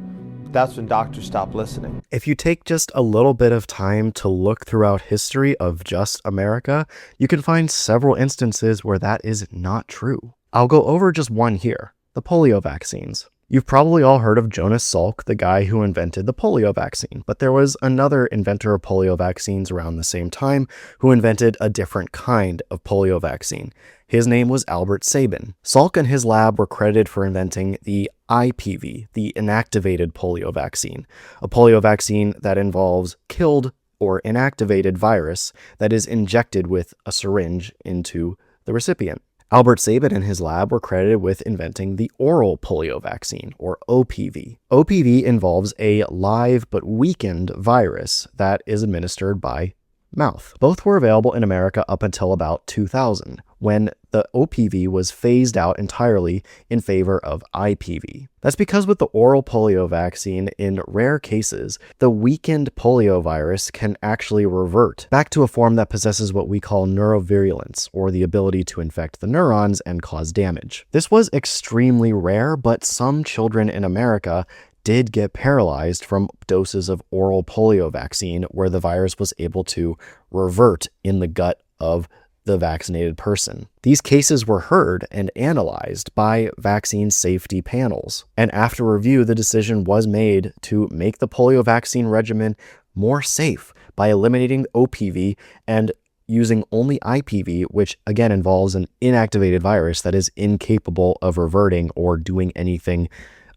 that's when doctors stopped listening. If you take just a little bit of time to look throughout history of just America, you can find several instances where that is not true. I'll go over just one here, the polio vaccines. You've probably all heard of Jonas Salk, the guy who invented the polio vaccine, but there was another inventor of polio vaccines around the same time who invented a different kind of polio vaccine. His name was Albert Sabin. Salk and his lab were credited for inventing the IPV, the inactivated polio vaccine, a polio vaccine that involves killed or inactivated virus that is injected with a syringe into the recipient. Albert Sabin and his lab were credited with inventing the oral polio vaccine, or OPV. OPV involves a live but weakened virus that is administered by mouth. Both were available in America up until about 2000, when the OPV was phased out entirely in favor of IPV. That's because with the oral polio vaccine, in rare cases, the weakened polio virus can actually revert back to a form that possesses what we call neurovirulence, or the ability to infect the neurons and cause damage. This was extremely rare, but some children in America did get paralyzed from doses of oral polio vaccine where the virus was able to revert in the gut of the vaccinated person. These cases were heard and analyzed by vaccine safety panels. And after review, the decision was made to make the polio vaccine regimen more safe by eliminating OPV and using only IPV, which again involves an inactivated virus that is incapable of reverting or doing anything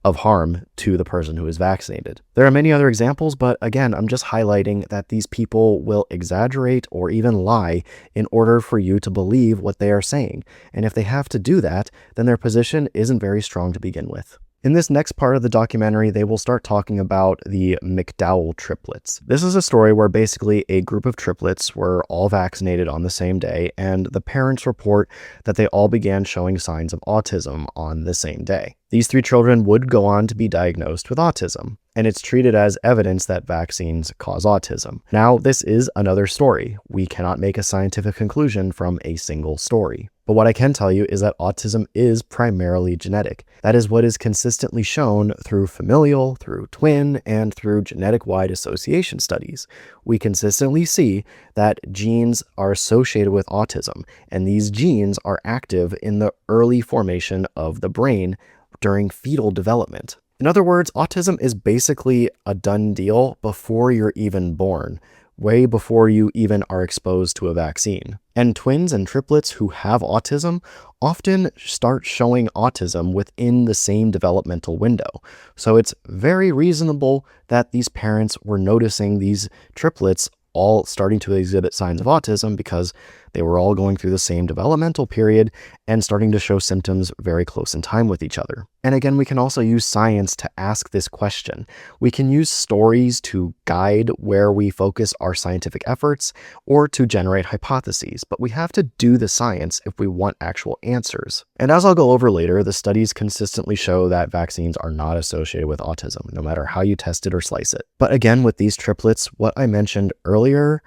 of harm to the person who is vaccinated. There are many other examples, but again, I'm just highlighting that these people will exaggerate or even lie in order for you to believe what they are saying. And if they have to do that, then their position isn't very strong to begin with. In this next part of the documentary, they will start talking about the McDowell triplets. This is a story where basically a group of triplets were all vaccinated on the same day, and the parents report that they all began showing signs of autism on the same day. These 3 children would go on to be diagnosed with autism, and it's treated as evidence that vaccines cause autism. Now, this is another story. We cannot make a scientific conclusion from a single story. But what I can tell you is that autism is primarily genetic. That is what is consistently shown through familial, through twin, and through genetic-wide association studies. We consistently see that genes are associated with autism, and these genes are active in the early formation of the brain during fetal development. In other words, autism is basically a done deal before you're even born, way before you even are exposed to a vaccine. And twins and triplets who have autism often start showing autism within the same developmental window. So it's very reasonable that these parents were noticing these triplets all starting to exhibit signs of autism because they were all going through the same developmental period and starting to show symptoms very close in time with each other. And again, we can also use science to ask this question. We can use stories to guide where we focus our scientific efforts or to generate hypotheses, but we have to do the science if we want actual answers. And as I'll go over later, the studies consistently show that vaccines are not associated with autism, no matter how you test it or slice it. But again, with these triplets, what I mentioned earlier,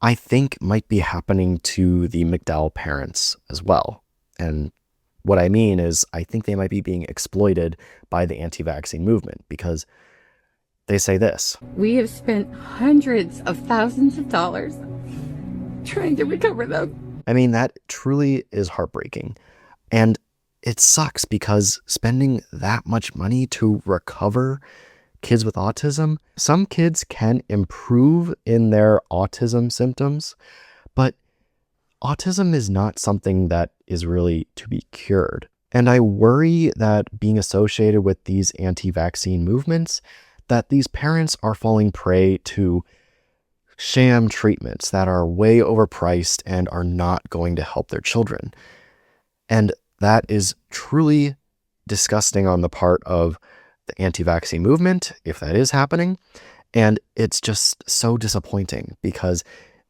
I think might be happening to the McDowell parents as well. And what I mean is I think they might be being exploited by the anti-vaccine movement because they say this. We have spent hundreds of thousands of dollars trying to recover them. I mean, that truly is heartbreaking. And it sucks because spending that much money to recover kids with autism, some kids can improve in their autism symptoms, but autism is not something that is really to be cured. And I worry that being associated with these anti-vaccine movements, that these parents are falling prey to sham treatments that are way overpriced and are not going to help their children. And that is truly disgusting on the part of the anti-vaccine movement, if that is happening. And it's just so disappointing because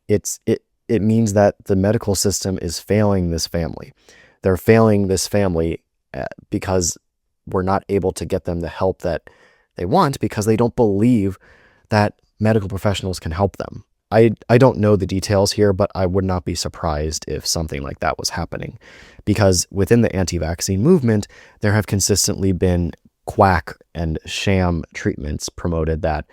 it means that the medical system is failing this family. They're failing this family because we're not able to get them the help that they want because they don't believe that medical professionals can help them. I don't know the details here, but I would not be surprised if something like that was happening because within the anti-vaccine movement, there have consistently been quack and sham treatments promoted that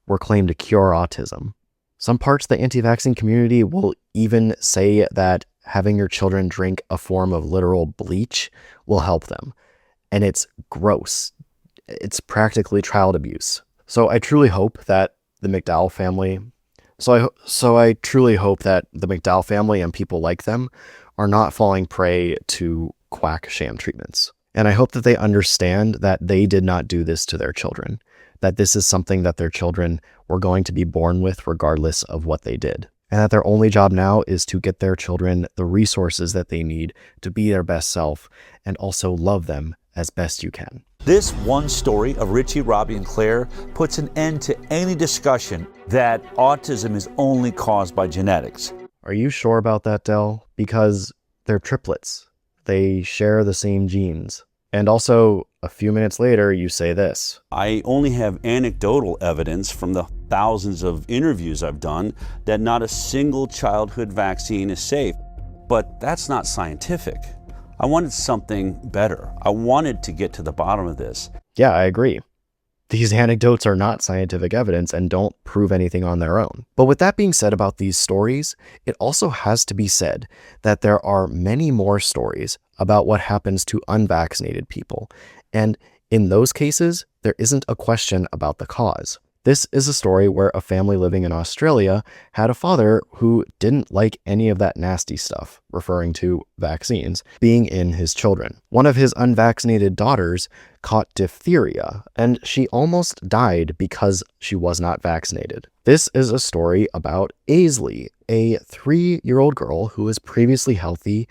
were claimed to cure autism. Some parts of the anti-vaccine community will even say that having your children drink a form of literal bleach will help them. And it's gross. it's practically child abuse. So I truly hope that the McDowell family, I truly hope that the McDowell family and people like them are not falling prey to quack sham treatments. And I hope that they understand that they did not do this to their children, that this is something that their children were going to be born with regardless of what they did. And that their only job now is to get their children the resources that they need to be their best self and also love them as best you can. This one story of Richie, Robbie, and Claire puts an end to any discussion that autism is only caused by genetics. Are you sure about that, Del? Because they're triplets. They share the same genes. And also, a few minutes later, you say this. I only have anecdotal evidence from the thousands of interviews I've done that not a single childhood vaccine is safe. But that's not scientific. I wanted something better. I wanted to get to the bottom of this. Yeah, I agree. These anecdotes are not scientific evidence and don't prove anything on their own. But with that being said about these stories, it also has to be said that there are many more stories about what happens to unvaccinated people. And in those cases, there isn't a question about the cause. This is a story where a family living in Australia had a father who didn't like any of that nasty stuff, referring to vaccines, being in his children. One of his unvaccinated daughters caught diphtheria, and she almost died because she was not vaccinated. This is a story about Aisley, a 3-year-old girl who was previously healthy,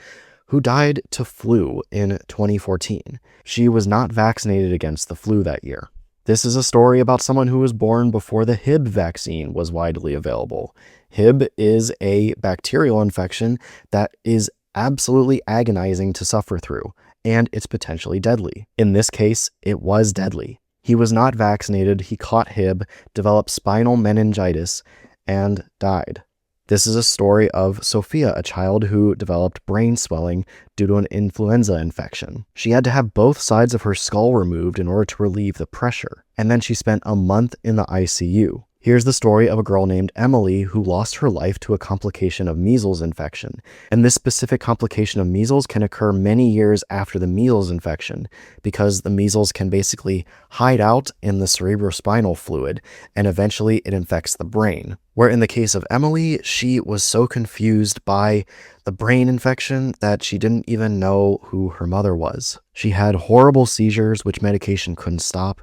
who died to flu in 2014. She was not vaccinated against the flu that year. This is a story about someone who was born before the Hib vaccine was widely available. Hib is a bacterial infection that is absolutely agonizing to suffer through, and it's potentially deadly. In this case, it was deadly. He was not vaccinated, he caught Hib, developed spinal meningitis, and died. This is a story of Sophia, a child who developed brain swelling due to an influenza infection. She had to have both sides of her skull removed in order to relieve the pressure, and then she spent a month in the ICU. Here's the story of a girl named Emily who lost her life to a complication of measles infection. And this specific complication of measles can occur many years after the measles infection because the measles can basically hide out in the cerebrospinal fluid and eventually it infects the brain. Where in the case of Emily, she was so confused by the brain infection that she didn't even know who her mother was. She had horrible seizures which medication couldn't stop.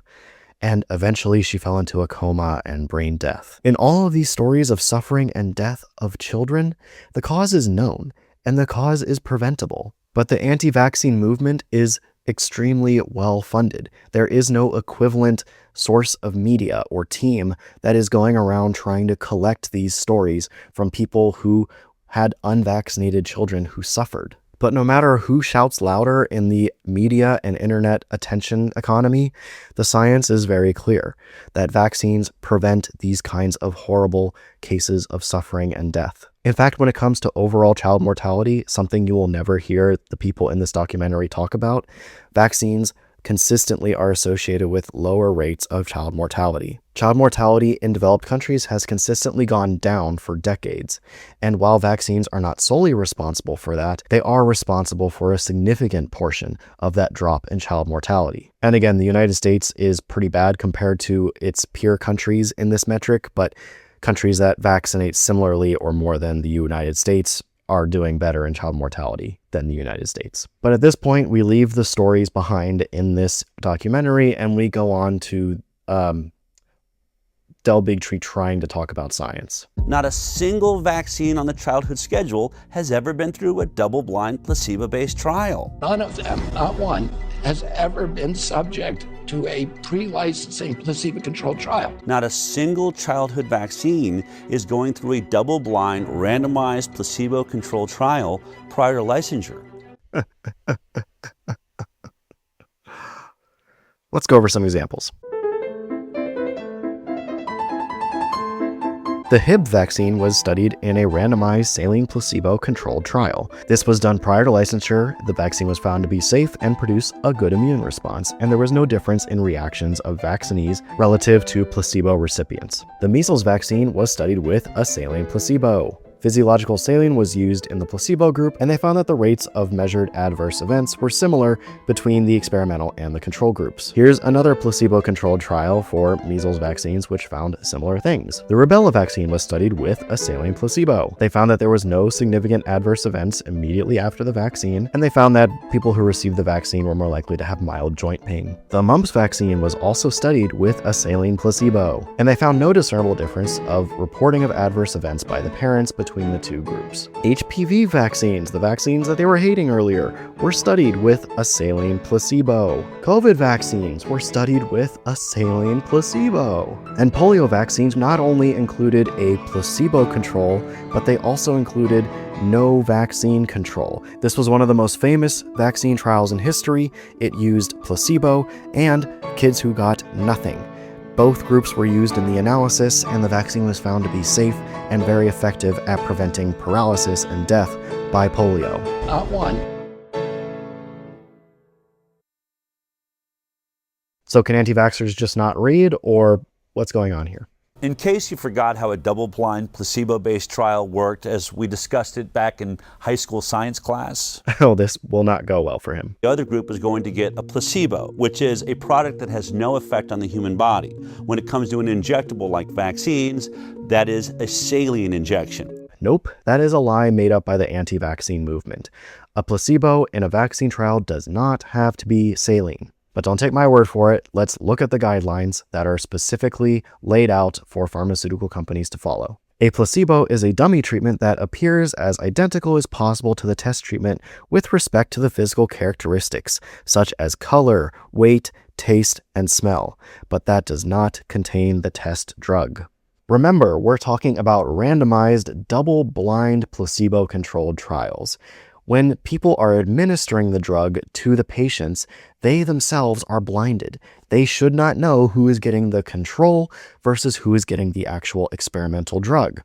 And eventually she fell into a coma and brain death. In all of these stories of suffering and death of children, the cause is known and the cause is preventable. But the anti-vaccine movement is extremely well funded. There is no equivalent source of media or team that is going around trying to collect these stories from people who had unvaccinated children who suffered. But no matter who shouts louder in the media and internet attention economy, the science is very clear that vaccines prevent these kinds of horrible cases of suffering and death. In fact, when it comes to overall child mortality, something you will never hear the people in this documentary talk about, vaccines consistently are associated with lower rates of child mortality. Child mortality in developed countries has consistently gone down for decades, and while vaccines are not solely responsible for that, they are responsible for a significant portion of that drop in child mortality. And again, the United States is pretty bad compared to its peer countries in this metric, but countries that vaccinate similarly or more than the United States are doing better in child mortality than the United States. But at this point, we leave the stories behind in this documentary and we go on to Del Bigtree trying to talk about science. Not a single vaccine on the childhood schedule has ever been through a double-blind, placebo-based trial. None of them, not one, has ever been subject to a pre-licensing placebo-controlled trial. Not a single childhood vaccine is going through a double-blind, randomized, placebo-controlled trial prior to licensure. Let's go over some examples. The Hib vaccine was studied in a randomized saline placebo-controlled trial. This was done prior to licensure. The vaccine was found to be safe and produce a good immune response, and there was no difference in reactions of vaccinees relative to placebo recipients. The measles vaccine was studied with a saline placebo. Physiological saline was used in the placebo group, and they found that the rates of measured adverse events were similar between the experimental and the control groups. Here's another placebo-controlled trial for measles vaccines which found similar things. The rubella vaccine was studied with a saline placebo. They found that there was no significant adverse events immediately after the vaccine, and they found that people who received the vaccine were more likely to have mild joint pain. The mumps vaccine was also studied with a saline placebo, and they found no discernible difference of reporting of adverse events by the parents between the two groups. HPV vaccines, the vaccines that they were hating earlier, were studied with a saline placebo. COVID vaccines were studied with a saline placebo. And polio vaccines not only included a placebo control, but they also included no vaccine control. This was one of the most famous vaccine trials in history. It used placebo and kids who got nothing. Both groups were used in the analysis, and the vaccine was found to be safe and very effective at preventing paralysis and death by polio. Not one. So can anti-vaxxers just not read, or what's going on here? In case you forgot how a double-blind, placebo-based trial worked as we discussed it back in high school science class, Oh, this will not go well for him. the other group is going to get a placebo, which is a product that has no effect on the human body. When it comes to an injectable like vaccines, that is a saline injection. Nope, that is a lie made up by the anti-vaccine movement. A placebo in a vaccine trial does not have to be saline. But don't take my word for it. Let's look at the guidelines that are specifically laid out for pharmaceutical companies to follow. A placebo is a dummy treatment that appears as identical as possible to the test treatment with respect to the physical characteristics, such as color, weight, taste, and smell, but that does not contain the test drug. Remember, we're talking about randomized, double-blind, placebo-controlled trials. When people are administering the drug to the patients, they themselves are blinded. They should not know who is getting the control versus who is getting the actual experimental drug.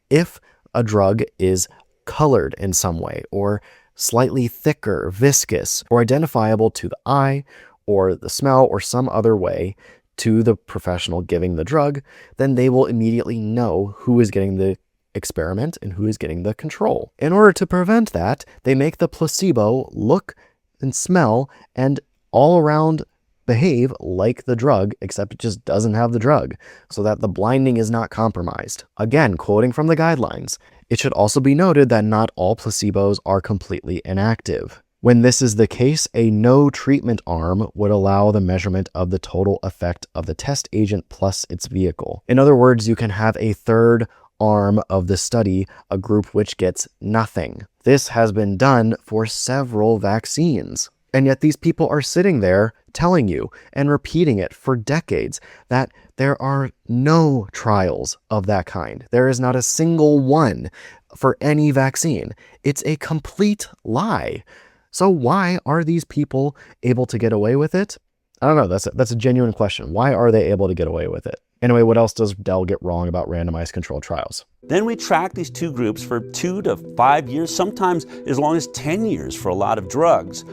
If a drug is colored in some way, or slightly thicker, viscous, or identifiable to the eye, or the smell, or some other way to the professional giving the drug, then they will immediately know who is getting the experiment and who is getting the control. In order to prevent that, they make the placebo look and smell and all around behave like the drug, except it just doesn't have the drug, so that the blinding is not compromised. Again, quoting from the guidelines, it should also be noted that not all placebos are completely inactive. When this is the case, a no treatment arm would allow the measurement of the total effect of the test agent plus its vehicle. In other words, you can have a third arm of the study, a group which gets nothing. This has been done for several vaccines. And yet these people are sitting there telling you and repeating it for decades that there are no trials of that kind. There is not a single one for any vaccine. It's a complete lie. So why are these people able to get away with it? I don't know. That's a genuine question. Why are they able to get away with it? Anyway, what else does Dell get wrong about randomized controlled trials? Then we track these two groups for 2 to 5 years, sometimes as long as 10 years for a lot of drugs.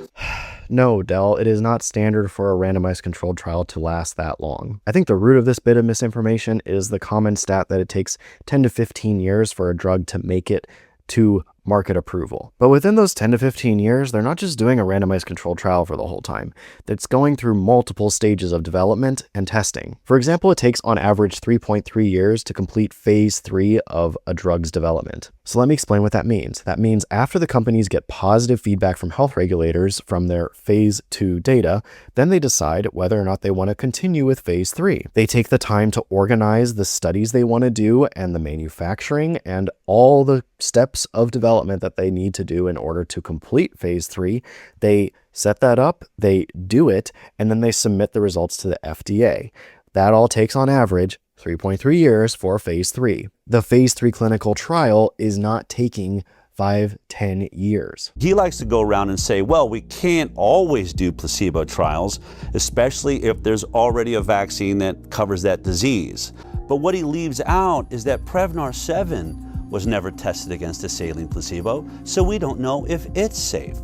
No, Dell, it is not standard for a randomized controlled trial to last that long. I think the root of this bit of misinformation is the common stat that it takes 10 to 15 years for a drug to make it to market approval. But within those 10 to 15 years, they're not just doing a randomized controlled trial for the whole time. It's going through multiple stages of development and testing. For example, it takes on average 3.3 years to complete phase 3 of a drug's development. So let me explain what that means. That means after the companies get positive feedback from health regulators from their phase 2 data, then they decide whether or not they want to continue with phase 3. They take the time to organize the studies they want to do and the manufacturing and all the steps of development that they need to do in order to complete phase 3. They set that up, they do it, and then they submit the results to the FDA. That all takes on average 3.3 years for phase 3. The phase 3 clinical trial is not taking 5-10 years. He likes to go around and say, well, we can't always do placebo trials, especially if there's already a vaccine that covers that disease. But what he leaves out is that Prevnar 7 was never tested against a saline placebo, so we don't know if it's safe.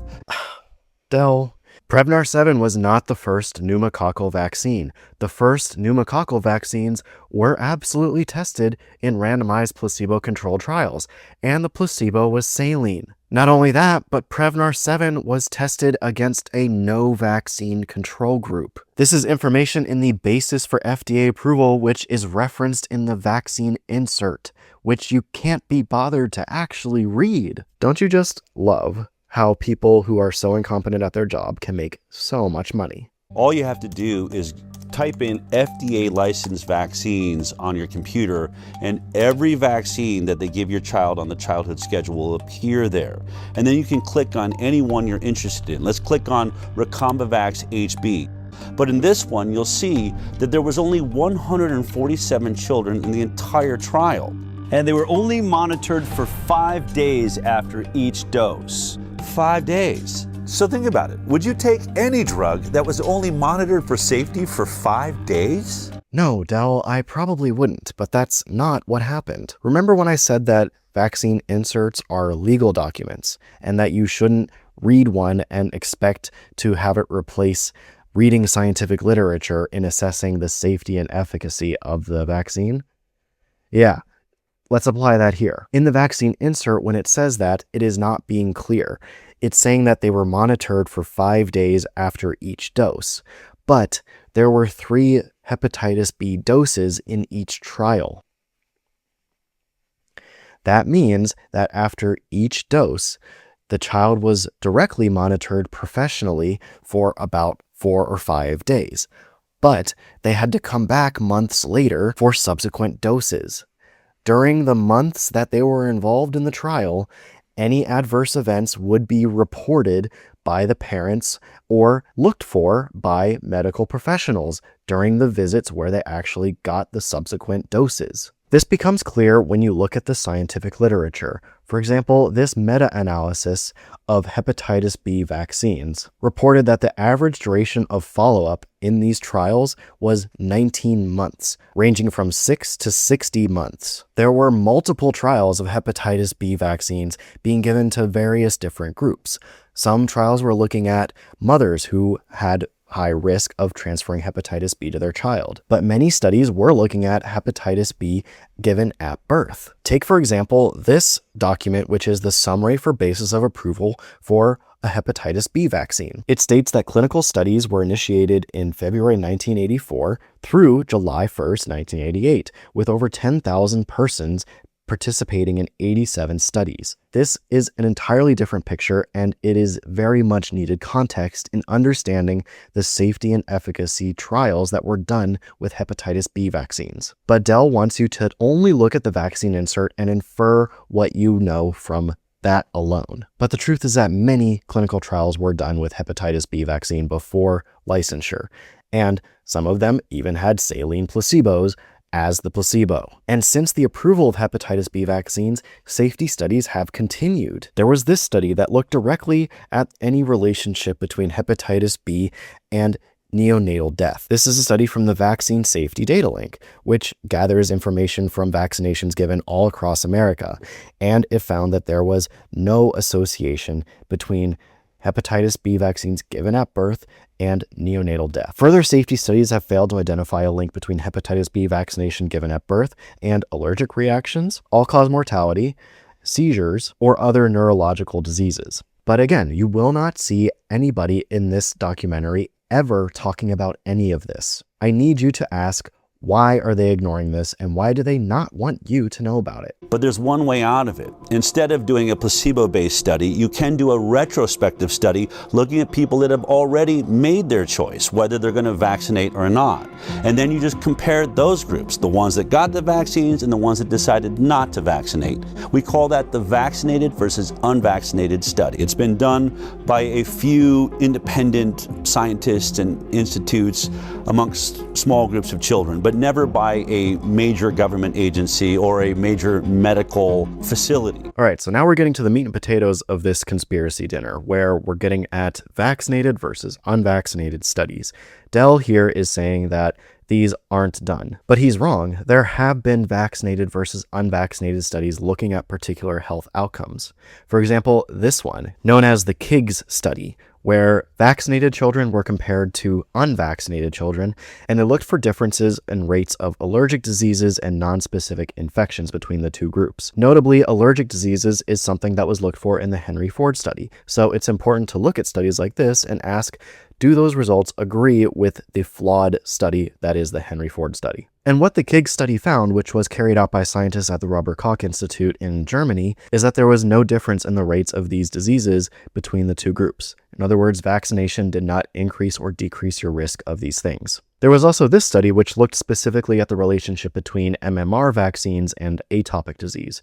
Dell, Prevnar 7 was not the first pneumococcal vaccine. The first pneumococcal vaccines were absolutely tested in randomized placebo-controlled trials, and the placebo was saline. Not only that, but Prevnar 7 was tested against a no vaccine control group. This is information in the basis for FDA approval, which is referenced in the vaccine insert, which you can't be bothered to actually read. Don't you just love how people who are so incompetent at their job can make so much money? All you have to do is type in FDA licensed vaccines on your computer, and every vaccine that they give your child on the childhood schedule will appear there. And then you can click on any one you're interested in. Let's click on Recombavax HB. But in this one, you'll see that there was only 147 children in the entire trial. And they were only monitored for 5 days after each dose. 5 days. So think about it. Would you take any drug that was only monitored for safety for 5 days? No, Del, I probably wouldn't, but that's not what happened. Remember when I said that vaccine inserts are legal documents and that you shouldn't read one and expect to have it replace reading scientific literature in assessing the safety and efficacy of the vaccine? Yeah. Let's apply that here. In the vaccine insert, when it says that, it is not being clear. It's saying that they were monitored for 5 days after each dose, but there were 3 hepatitis B doses in each trial. That means that after each dose, the child was directly monitored professionally for about 4 or 5 days, but they had to come back months later for subsequent doses. During the months that they were involved in the trial, any adverse events would be reported by the parents or looked for by medical professionals during the visits where they actually got the subsequent doses. This becomes clear when you look at the scientific literature. For example, this meta-analysis of hepatitis B vaccines reported that the average duration of follow-up in these trials was 19 months, ranging from 6 to 60 months. There were multiple trials of hepatitis B vaccines being given to various different groups. Some trials were looking at mothers who had high risk of transferring hepatitis B to their child. But many studies were looking at hepatitis B given at birth. Take, for example, this document, which is the summary for basis of approval for a hepatitis B vaccine. It states that clinical studies were initiated in February 1984 through July 1st, 1988, with over 10,000 persons participating in 87 studies. This is an entirely different picture, and it is very much needed context in understanding the safety and efficacy trials that were done with hepatitis B vaccines. But Dell wants you to only look at the vaccine insert and infer what you know from that alone. But the truth is that many clinical trials were done with hepatitis B vaccine before licensure, and some of them even had saline placebos as the placebo. And since the approval of hepatitis B vaccines, safety studies have continued. There was this study that looked directly at any relationship between hepatitis B and neonatal death. This is a study from the Vaccine Safety Datalink, which gathers information from vaccinations given all across America, and it found that there was no association between hepatitis B vaccines given at birth and neonatal death. Further safety studies have failed to identify a link between hepatitis B vaccination given at birth and allergic reactions, all-cause mortality, seizures, or other neurological diseases. But again, you will not see anybody in this documentary ever talking about any of this. I need you to ask, why are they ignoring this, and why do they not want you to know about it? But there's one way out of it. Instead of doing a placebo-based study, you can do a retrospective study looking at people that have already made their choice, whether they're going to vaccinate or not. And then you just compare those groups, the ones that got the vaccines and the ones that decided not to vaccinate. We call that the vaccinated versus unvaccinated study. It's been done by a few independent scientists and institutes amongst small groups of children, but never by a major government agency or a major medical facility. All right, so now we're getting to the meat and potatoes of this conspiracy dinner, where we're getting at vaccinated versus unvaccinated studies. Dell here is saying that these aren't done, but he's wrong. There have been vaccinated versus unvaccinated studies looking at particular health outcomes. For example, this one, known as the KIGS study, where vaccinated children were compared to unvaccinated children, and they looked for differences in rates of allergic diseases and nonspecific infections between the two groups. Notably, allergic diseases is something that was looked for in the Henry Ford study, so it's important to look at studies like this and ask, do those results agree with the flawed study that is the Henry Ford study? And what the KIG study found, which was carried out by scientists at the Robert Koch Institute in Germany, is that there was no difference in the rates of these diseases between the two groups. In other words, vaccination did not increase or decrease your risk of these things. There was also this study which looked specifically at the relationship between MMR vaccines and atopic disease.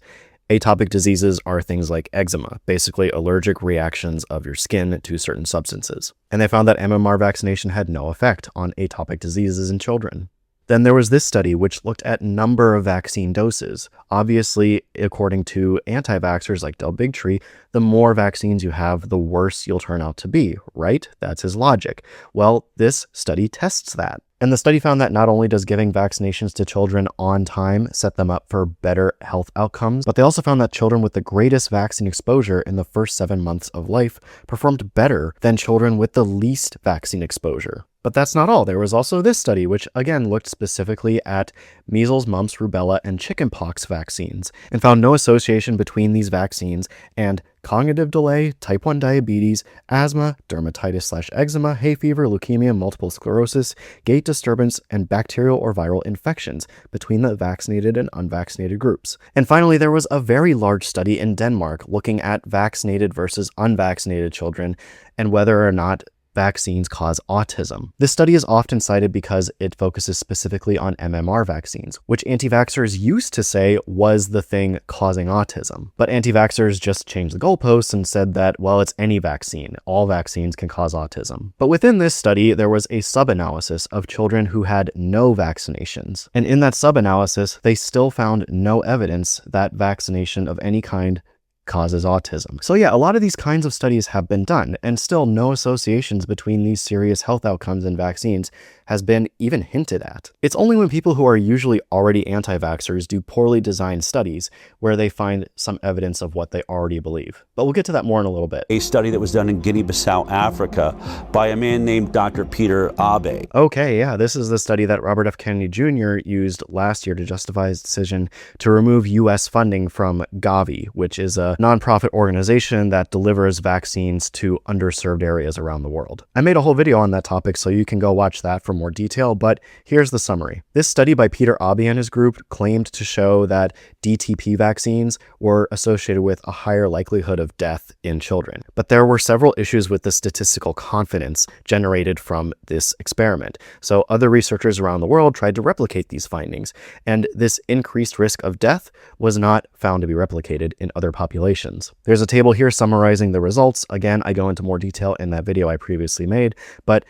Atopic diseases are things like eczema, basically allergic reactions of your skin to certain substances. And they found that MMR vaccination had no effect on atopic diseases in children. Then there was this study which looked at number of vaccine doses. Obviously, according to anti-vaxxers like Debunking, the more vaccines you have, the worse you'll turn out to be, right? That's his logic. Well, this study tests that. And the study found that not only does giving vaccinations to children on time set them up for better health outcomes, but they also found that children with the greatest vaccine exposure in the first 7 months of life performed better than children with the least vaccine exposure. But that's not all. There was also this study, which again looked specifically at measles, mumps, rubella, and chickenpox vaccines, and found no association between these vaccines and cognitive delay, type 1 diabetes, asthma, dermatitis/eczema, hay fever, leukemia, multiple sclerosis, gait disturbance, and bacterial or viral infections between the vaccinated and unvaccinated groups. And finally, there was a very large study in Denmark looking at vaccinated versus unvaccinated children and whether or not vaccines cause autism. This study is often cited because it focuses specifically on MMR vaccines, which anti-vaxxers used to say was the thing causing autism. But anti-vaxxers just changed the goalposts and said that, well, it's any vaccine. All vaccines can cause autism. But within this study, there was a sub-analysis of children who had no vaccinations. And in that sub-analysis, they still found no evidence that vaccination of any kind causes autism. So yeah, a lot of these kinds of studies have been done, and still no associations between these serious health outcomes and vaccines has been even hinted at. It's only when people who are usually already anti-vaxxers do poorly designed studies where they find some evidence of what they already believe. But we'll get to that more in a little bit. A study that was done in Guinea-Bissau, Africa, by a man named Dr. Peter Aaby. Okay, yeah, this is the study that Robert F. Kennedy Jr. used last year to justify his decision to remove U.S. funding from Gavi, which is a nonprofit organization that delivers vaccines to underserved areas around the world. I made a whole video on that topic, so you can go watch that for more detail, but here's the summary. This study by Peter Aaby and his group claimed to show that DTP vaccines were associated with a higher likelihood of death in children. But there were several issues with the statistical confidence generated from this experiment. So other researchers around the world tried to replicate these findings, and this increased risk of death was not found to be replicated in other populations. There's a table here summarizing the results. Again, I go into more detail in that video I previously made, but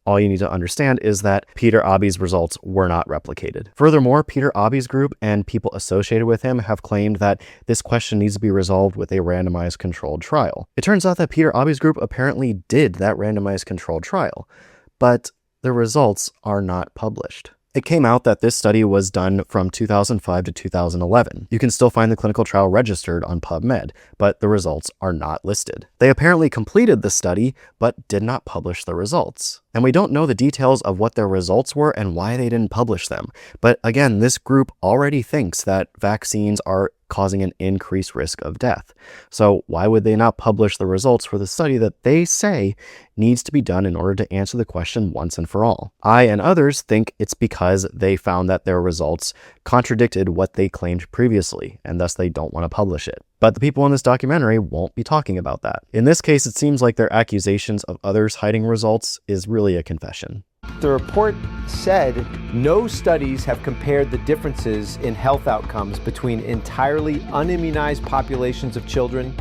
all you need to understand is that Peter Aaby's results were not replicated. Furthermore, Peter Aaby's group and people associated with him have claimed that this question needs to be resolved with a randomized controlled trial. It turns out that Peter Aaby's group apparently did that randomized controlled trial, but the results are not published. It came out that this study was done from 2005 to 2011. You can still find the clinical trial registered on PubMed, but the results are not listed. They apparently completed the study, but did not publish the results. And we don't know the details of what their results were and why they didn't publish them. But again, this group already thinks that vaccines are causing an increased risk of death. So why would they not publish the results for the study that they say needs to be done in order to answer the question once and for all? I and others think it's because they found that their results contradicted what they claimed previously, and thus they don't want to publish it. But the people in this documentary won't be talking about that. In this case, it seems like their accusations of others hiding results is really a confession. The report said no studies have compared the differences in health outcomes between entirely unimmunized populations of children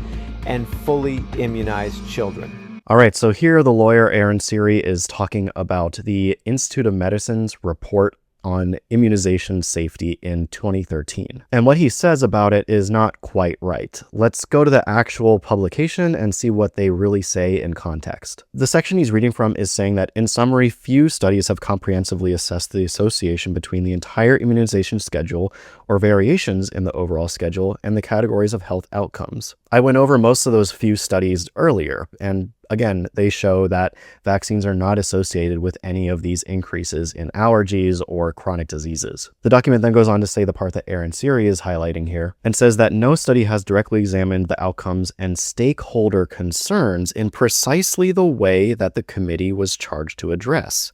and fully immunized children. All right, so here the lawyer Aaron Siri is talking about the Institute of Medicine's report on immunization safety in 2013. And what he says about it is not quite right. Let's go to the actual publication and see what they really say in context. The section he's reading from is saying that, in summary, few studies have comprehensively assessed the association between the entire immunization schedule or variations in the overall schedule and the categories of health outcomes. I went over most of those few studies earlier, and again, they show that vaccines are not associated with any of these increases in allergies or chronic diseases. The document then goes on to say the part that Aaron Siri is highlighting here, and says that no study has directly examined the outcomes and stakeholder concerns in precisely the way that the committee was charged to address.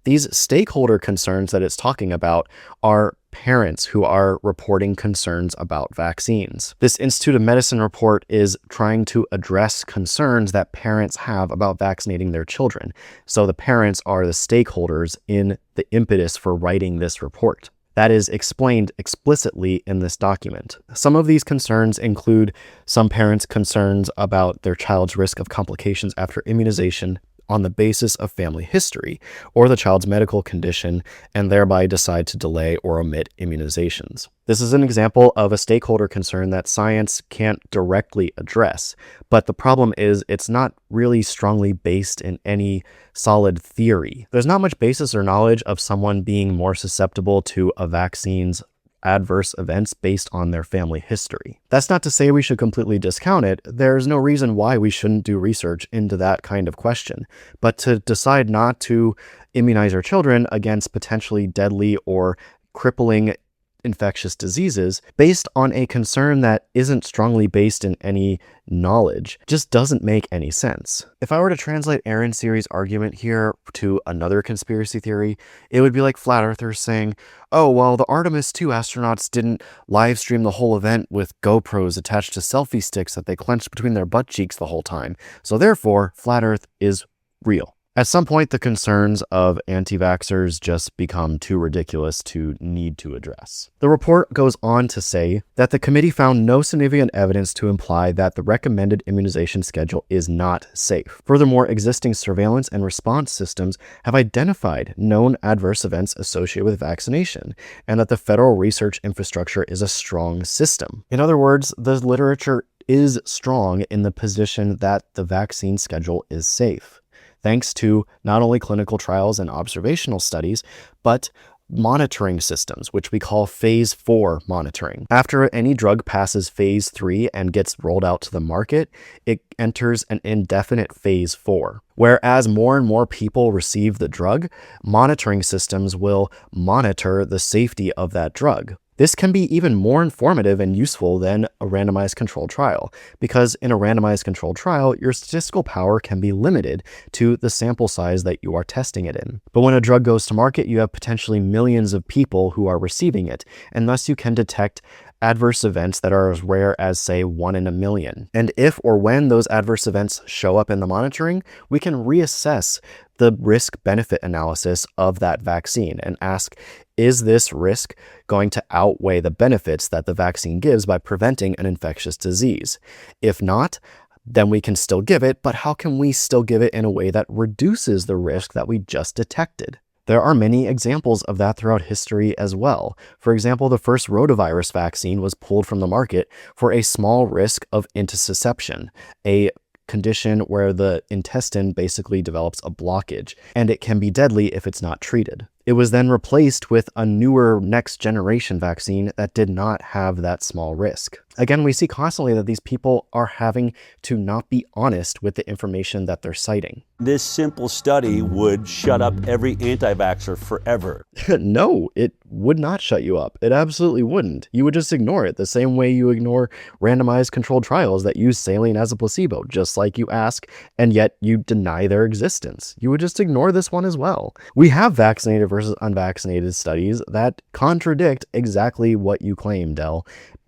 These stakeholder concerns that it's talking about are parents who are reporting concerns about vaccines. This Institute of Medicine report is trying to address concerns that parents have about vaccinating their children. So the parents are the stakeholders in the impetus for writing this report. That is explained explicitly in this document. Some of these concerns include some parents' concerns about their child's risk of complications after immunization on the basis of family history or the child's medical condition, and thereby decide to delay or omit immunizations. This is an example of a stakeholder concern that science can't directly address, but the problem is it's not really strongly based in any solid theory. There's not much basis or knowledge of someone being more susceptible to a vaccine's adverse events based on their family history. That's not to say we should completely discount it. There's no reason why we shouldn't do research into that kind of question. But to decide not to immunize our children against potentially deadly or crippling infectious diseases based on a concern that isn't strongly based in any knowledge just doesn't make any sense. If I were to translate Aaron Siri's argument here to another conspiracy theory, it would be like flat earthers saying, oh, well, the Artemis 2 astronauts didn't live stream the whole event with GoPros attached to selfie sticks that they clenched between their butt cheeks the whole time. So therefore, flat earth is real. At some point, the concerns of anti-vaxxers just become too ridiculous to need to address. The report goes on to say that the committee found no significant evidence to imply that the recommended immunization schedule is not safe. Furthermore, existing surveillance and response systems have identified known adverse events associated with vaccination, and that the federal research infrastructure is a strong system. In other words, the literature is strong in the position that the vaccine schedule is safe, thanks to not only clinical trials and observational studies, but monitoring systems, which we call phase 4 monitoring. After any drug passes phase 3 and gets rolled out to the market, it enters an indefinite phase 4. Whereas more and more people receive the drug, monitoring systems will monitor the safety of that drug. This can be even more informative and useful than a randomized controlled trial, because in a randomized controlled trial, your statistical power can be limited to the sample size that you are testing it in. But when a drug goes to market, you have potentially millions of people who are receiving it, and thus you can detect adverse events that are as rare as, say, 1 in a million. And if or when those adverse events show up in the monitoring, we can reassess the risk-benefit analysis of that vaccine and ask, is this risk going to outweigh the benefits that the vaccine gives by preventing an infectious disease? If not, then we can still give it, but how can we still give it in a way that reduces the risk that we just detected? There are many examples of that throughout history as well. For example, the first rotavirus vaccine was pulled from the market for a small risk of intussusception, a condition where the intestine basically develops a blockage, and it can be deadly if it's not treated. It was then replaced with a newer next generation vaccine that did not have that small risk. Again, we see constantly that these people are having to not be honest with the information that they're citing. This simple study would shut up every anti-vaxxer forever. No, it would not shut you up. It absolutely wouldn't. You would just ignore it the same way you ignore randomized controlled trials that use saline as a placebo, just like you ask, and yet you deny their existence. You would just ignore this one as well. We have vaccinated versus unvaccinated studies that contradict exactly what you claim, Del.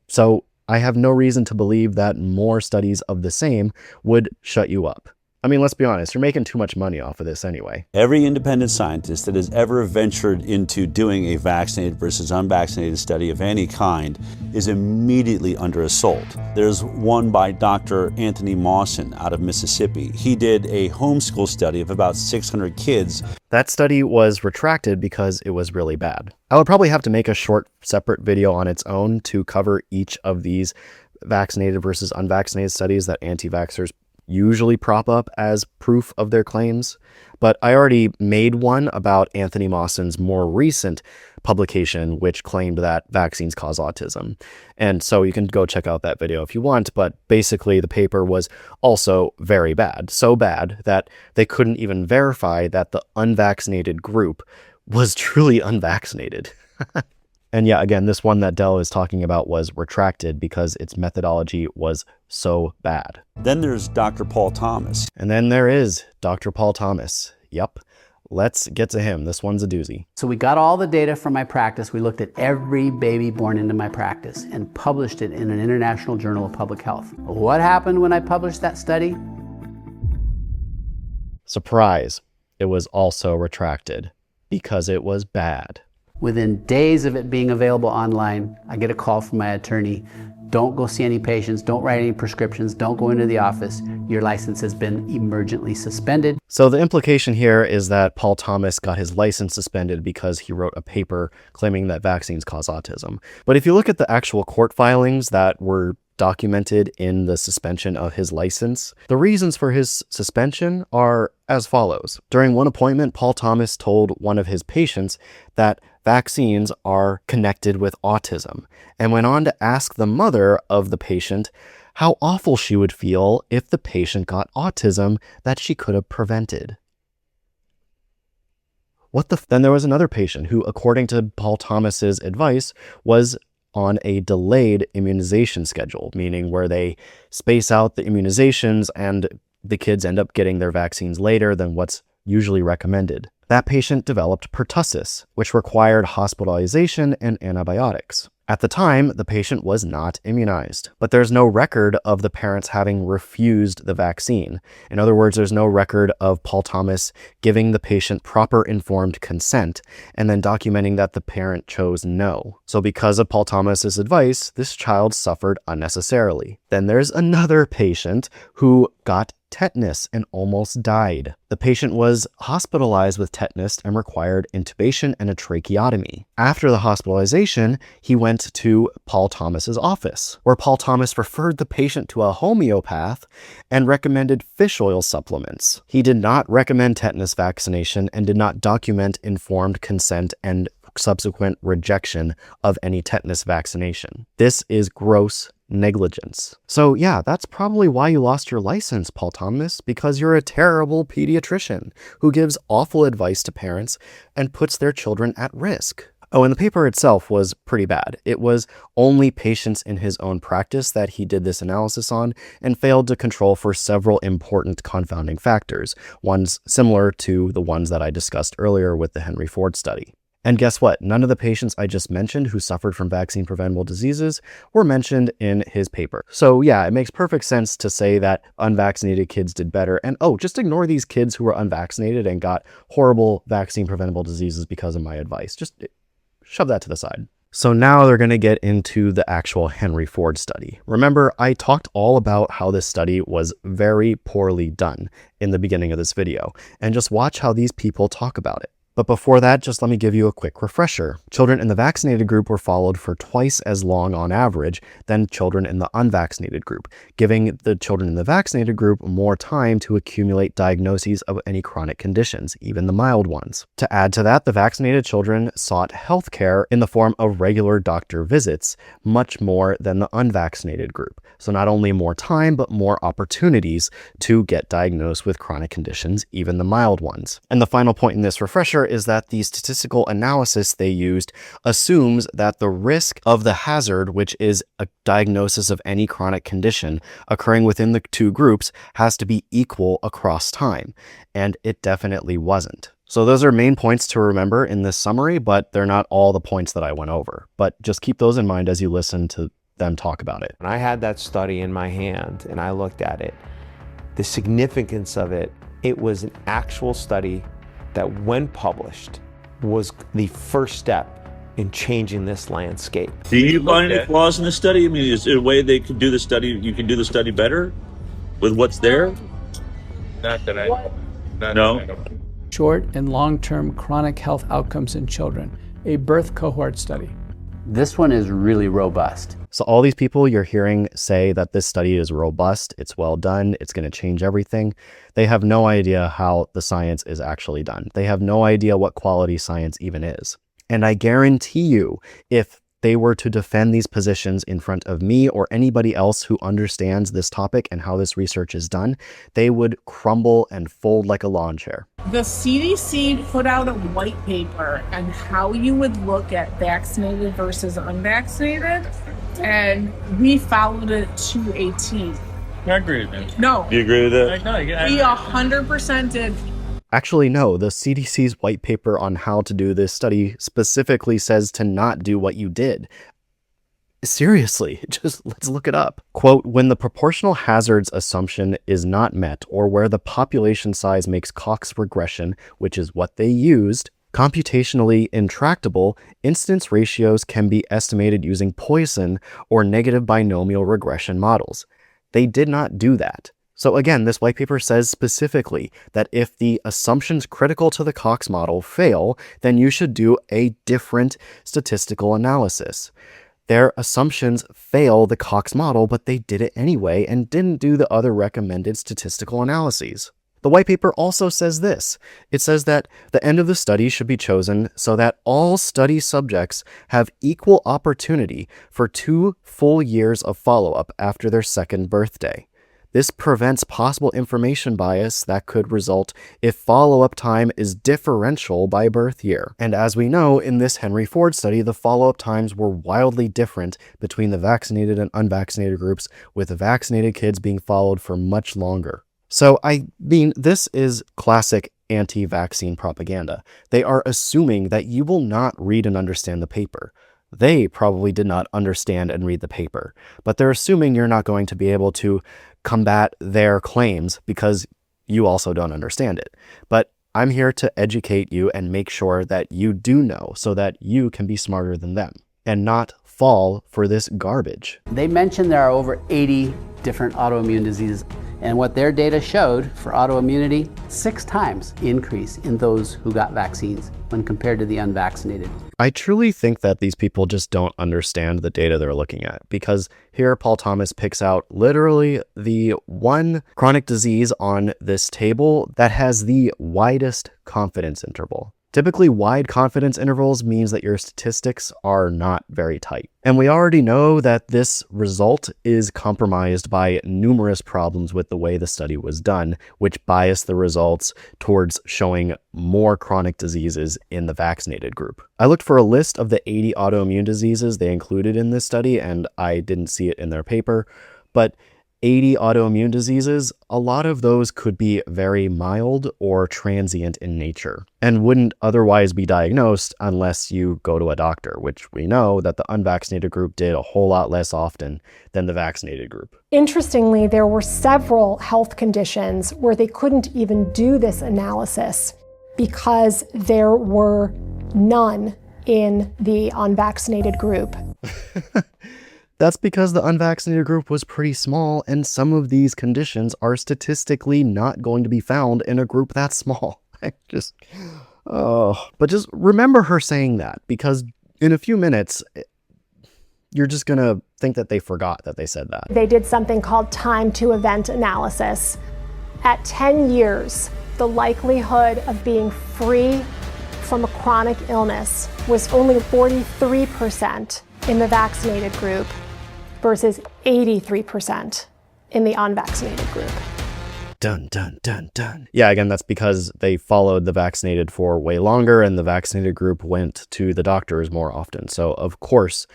So I have no reason to believe that more studies of the same would shut you up. I mean, let's be honest, you're making too much money off of this anyway. Every independent scientist that has ever ventured into doing a vaccinated versus unvaccinated study of any kind is immediately under assault. There's one by Dr. Anthony Mawson out of Mississippi. He did a homeschool study of about 600 kids. That study was retracted because it was really bad. I would probably have to make a short separate video on its own to cover each of these vaccinated versus unvaccinated studies that anti-vaxxers usually prop up as proof of their claims. But I already made one about Anthony Mawson's more recent publication, which claimed that vaccines cause autism. And so you can go check out that video if you want, but basically the paper was also very bad. So bad that they couldn't even verify that the unvaccinated group was truly unvaccinated. And yeah, again, this one that Dell is talking about was retracted because its methodology was so bad. Then there's Dr. Paul Thomas. And then there is Dr. Paul Thomas. Yep. Let's get to him. This one's a doozy. So we got all the data from my practice. We looked at every baby born into my practice and published it in an international journal of public health. What happened when I published that study? Surprise. It was also retracted because it was bad. Within days of it being available online, I get a call from my attorney. Don't go see any patients, don't write any prescriptions, don't go into the office. Your license has been emergently suspended. So the implication here is that Paul Thomas got his license suspended because he wrote a paper claiming that vaccines cause autism. But if you look at the actual court filings that were documented in the suspension of his license, the reasons for his suspension are as follows. During one appointment, Paul Thomas told one of his patients that vaccines are connected with autism, and went on to ask the mother of the patient how awful she would feel if the patient got autism that she could have prevented. Then there was another patient who, according to Paul Thomas's advice, was on a delayed immunization schedule, meaning where they space out the immunizations and the kids end up getting their vaccines later than what's usually recommended. That patient developed pertussis, which required hospitalization and antibiotics. At the time, the patient was not immunized, but there's no record of the parents having refused the vaccine. In other words, there's no record of Paul Thomas giving the patient proper informed consent and then documenting that the parent chose no. So because of Paul Thomas's advice, this child suffered unnecessarily. Then there's another patient who got tetanus and almost died. The patient was hospitalized with tetanus and required intubation and a tracheotomy. After the hospitalization, he went to Paul Thomas's office, where Paul Thomas referred the patient to a homeopath and recommended fish oil supplements. He did not recommend tetanus vaccination and did not document informed consent and subsequent rejection of any tetanus vaccination. This is gross negligence. So yeah, that's probably why you lost your license, Paul Thomas, because you're a terrible pediatrician who gives awful advice to parents and puts their children at risk. Oh, and the paper itself was pretty bad. It was only patients in his own practice that he did this analysis on and failed to control for several important confounding factors, ones similar to the ones that I discussed earlier with the Henry Ford study. And guess what? None of the patients I just mentioned who suffered from vaccine-preventable diseases were mentioned in his paper. So yeah, it makes perfect sense to say that unvaccinated kids did better. And oh, just ignore these kids who were unvaccinated and got horrible vaccine-preventable diseases because of my advice. Just shove that to the side. So now they're going to get into the actual Henry Ford study. Remember, I talked all about how this study was very poorly done in the beginning of this video. And just watch how these people talk about it. But before that, just let me give you a quick refresher. Children in the vaccinated group were followed for twice as long on average than children in the unvaccinated group, giving the children in the vaccinated group more time to accumulate diagnoses of any chronic conditions, even the mild ones. To add to that, the vaccinated children sought health care in the form of regular doctor visits, much more than the unvaccinated group. So not only more time, but more opportunities to get diagnosed with chronic conditions, even the mild ones. And the final point in this refresher is that the statistical analysis they used assumes that the risk of the hazard, which is a diagnosis of any chronic condition occurring within the two groups, has to be equal across time. And it definitely wasn't. So those are main points to remember in this summary, but they're not all the points that I went over. But just keep those in mind as you listen to them talk about it. When I had that study in my hand and I looked at it, the significance of it, it was an actual study that when published was the first step in changing this landscape. Do you find any flaws in the study? I mean, is there a way they could do the study, you can do the study better with what's there? Not that I know. No? Short and long-term chronic health outcomes in children, a birth cohort study. This one is really robust. So all these people you're hearing say that this study is robust, it's well done, it's going to change everything, they have no idea how the science is actually done. They have no idea what quality science even is. And I guarantee you, if they were to defend these positions in front of me or anybody else who understands this topic and how this research is done, they would crumble and fold like a lawn chair. The CDC put out a white paper on how you would look at vaccinated versus unvaccinated, and we followed it to a T. I agree with that. No. Do you agree with that? No, We 100% did. Actually, no, the CDC's white paper on how to do this study specifically says to not do what you did. Seriously, just let's look it up. Quote, when the proportional hazards assumption is not met or where the population size makes Cox regression, which is what they used, computationally intractable, incidence ratios can be estimated using Poisson or negative binomial regression models. They did not do that. So again, this white paper says specifically that if the assumptions critical to the Cox model fail, then you should do a different statistical analysis. Their assumptions fail the Cox model, but they did it anyway and didn't do the other recommended statistical analyses. The white paper also says this. It says that the end of the study should be chosen so that all study subjects have equal opportunity for 2 full years of follow-up after their 2nd birthday. This prevents possible information bias that could result if follow-up time is differential by birth year. And as we know, in this Henry Ford study, the follow-up times were wildly different between the vaccinated and unvaccinated groups, with the vaccinated kids being followed for much longer. So, I mean, this is classic anti-vaccine propaganda. They are assuming that you will not read and understand the paper. They probably did not understand and read the paper, but they're assuming you're not going to be able to combat their claims because you also don't understand it. But I'm here to educate you and make sure that you do know so that you can be smarter than them and not fall for this garbage. They mentioned there are over 80 different autoimmune diseases, and what their data showed for autoimmunity, 6 times increase in those who got vaccines when compared to the unvaccinated. I truly think that these people just don't understand the data they're looking at, because here Paul Thomas picks out literally the one chronic disease on this table that has the widest confidence interval. Typically, wide confidence intervals means that your statistics are not very tight. And we already know that this result is compromised by numerous problems with the way the study was done, which bias the results towards showing more chronic diseases in the vaccinated group. I looked for a list of the 80 autoimmune diseases they included in this study, and I didn't see it in their paper, but 80 autoimmune diseases, a lot of those could be very mild or transient in nature and wouldn't otherwise be diagnosed unless you go to a doctor, which we know that the unvaccinated group did a whole lot less often than the vaccinated group. Interestingly, there were several health conditions where they couldn't even do this analysis because there were none in the unvaccinated group. That's because the unvaccinated group was pretty small, and some of these conditions are statistically not going to be found in a group that small. But just remember her saying that, because in a few minutes, you're just going to think that they forgot that they said that. They did something called time to event analysis. At 10 years, the likelihood of being free from a chronic illness was only 43% in the vaccinated group versus 83% in the unvaccinated group. Dun, dun, dun, dun. Yeah, again, that's because they followed the vaccinated for way longer and the vaccinated group went to the doctors more often. So, of course,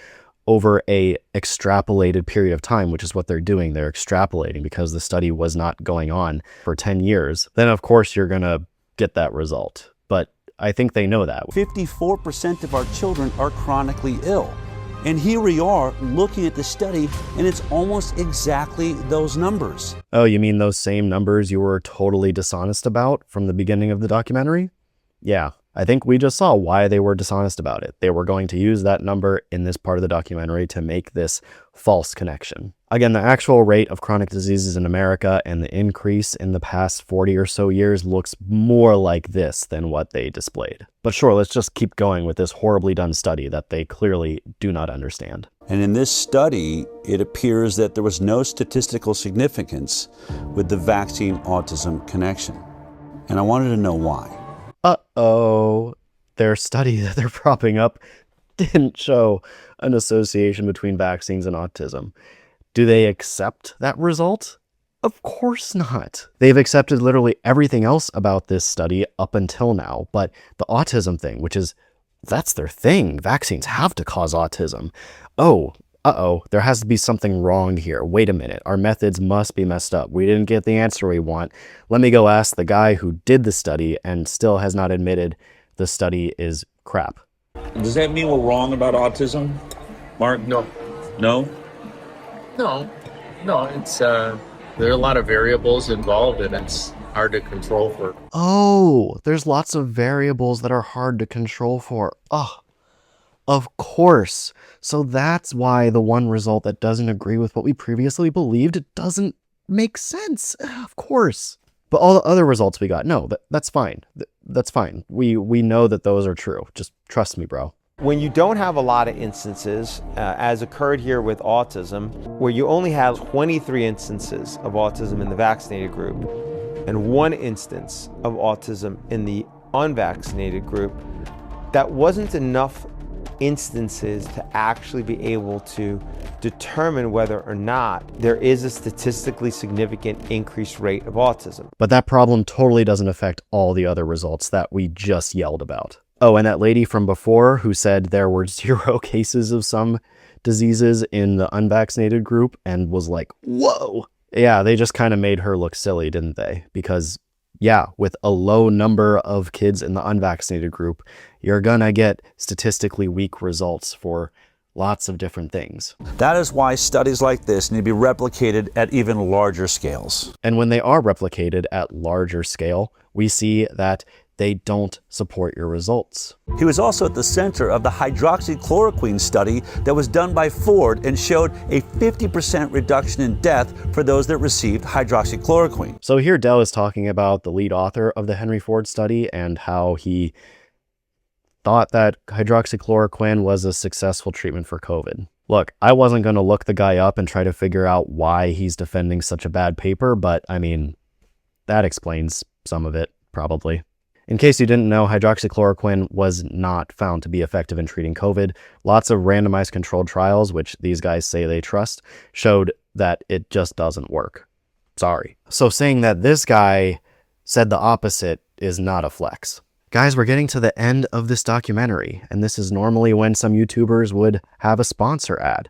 over a extrapolated period of time, which is what they're doing, they're extrapolating because the study was not going on for 10 years, then of course you're going to get that result. But I think they know that. 54% of our children are chronically ill. And here we are looking at the study, and it's almost exactly those numbers. Oh, you mean those same numbers you were totally dishonest about from the beginning of the documentary? Yeah, I think we just saw why they were dishonest about it. They were going to use that number in this part of the documentary to make this false connection. Again, the actual rate of chronic diseases in America and the increase in the past 40 or so years looks more like this than what they displayed. But sure, let's just keep going with this horribly done study that they clearly do not understand. And in this study, it appears that there was no statistical significance with the vaccine-autism connection. And I wanted to know why. Uh-oh. Their study that they're propping up didn't show an association between vaccines and autism. Do they accept that result? Of course not. They've accepted literally everything else about this study up until now, but the autism thing, that's their thing. Vaccines have to cause autism. Oh, there has to be something wrong here. Wait a minute, our methods must be messed up. We didn't get the answer we want. Let me go ask the guy who did the study and still has not admitted the study is crap. Does that mean we're wrong about autism, Mark? No. No? No, it's there are a lot of variables involved and it's hard to control for. Oh, there's lots of variables that are hard to control for. Oh, of course. So that's why the one result that doesn't agree with what we previously believed doesn't make sense. Of course. But all the other results we got, no, that's fine. That's fine. We know that those are true. Just trust me, bro. When you don't have a lot of instances, as occurred here with autism, where you only have 23 instances of autism in the vaccinated group and 1 instance of autism in the unvaccinated group, that wasn't enough instances to actually be able to determine whether or not there is a statistically significant increased rate of autism. But that problem totally doesn't affect all the other results that we just yelled about. Oh, and that lady from before who said there were 0 cases of some diseases in the unvaccinated group and was like, whoa. Yeah, they just kind of made her look silly, didn't they? Because yeah, with a low number of kids in the unvaccinated group, you're gonna get statistically weak results for lots of different things. That is why studies like this need to be replicated at even larger scales. And when they are replicated at larger scale, we see that they don't support your results. He was also at the center of the hydroxychloroquine study that was done by Ford and showed a 50% reduction in death for those that received hydroxychloroquine. So here Dell is talking about the lead author of the Henry Ford study and how he thought that hydroxychloroquine was a successful treatment for COVID. Look, I wasn't going to look the guy up and try to figure out why he's defending such a bad paper, but I mean, that explains some of it, probably. In case you didn't know, hydroxychloroquine was not found to be effective in treating COVID. Lots of randomized controlled trials, which these guys say they trust, showed that it just doesn't work. Sorry. So saying that this guy said the opposite is not a flex. Guys, we're getting to the end of this documentary, and this is normally when some YouTubers would have a sponsor ad.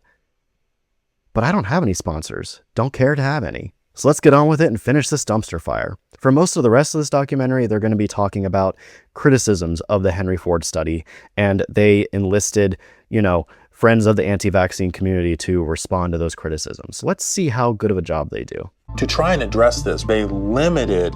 But I don't have any sponsors. Don't care to have any. So let's get on with it and finish this dumpster fire. For most of the rest of this documentary, they're going to be talking about criticisms of the Henry Ford study, and they enlisted, friends of the anti-vaccine community to respond to those criticisms. Let's see how good of a job they do. To try and address this, they limited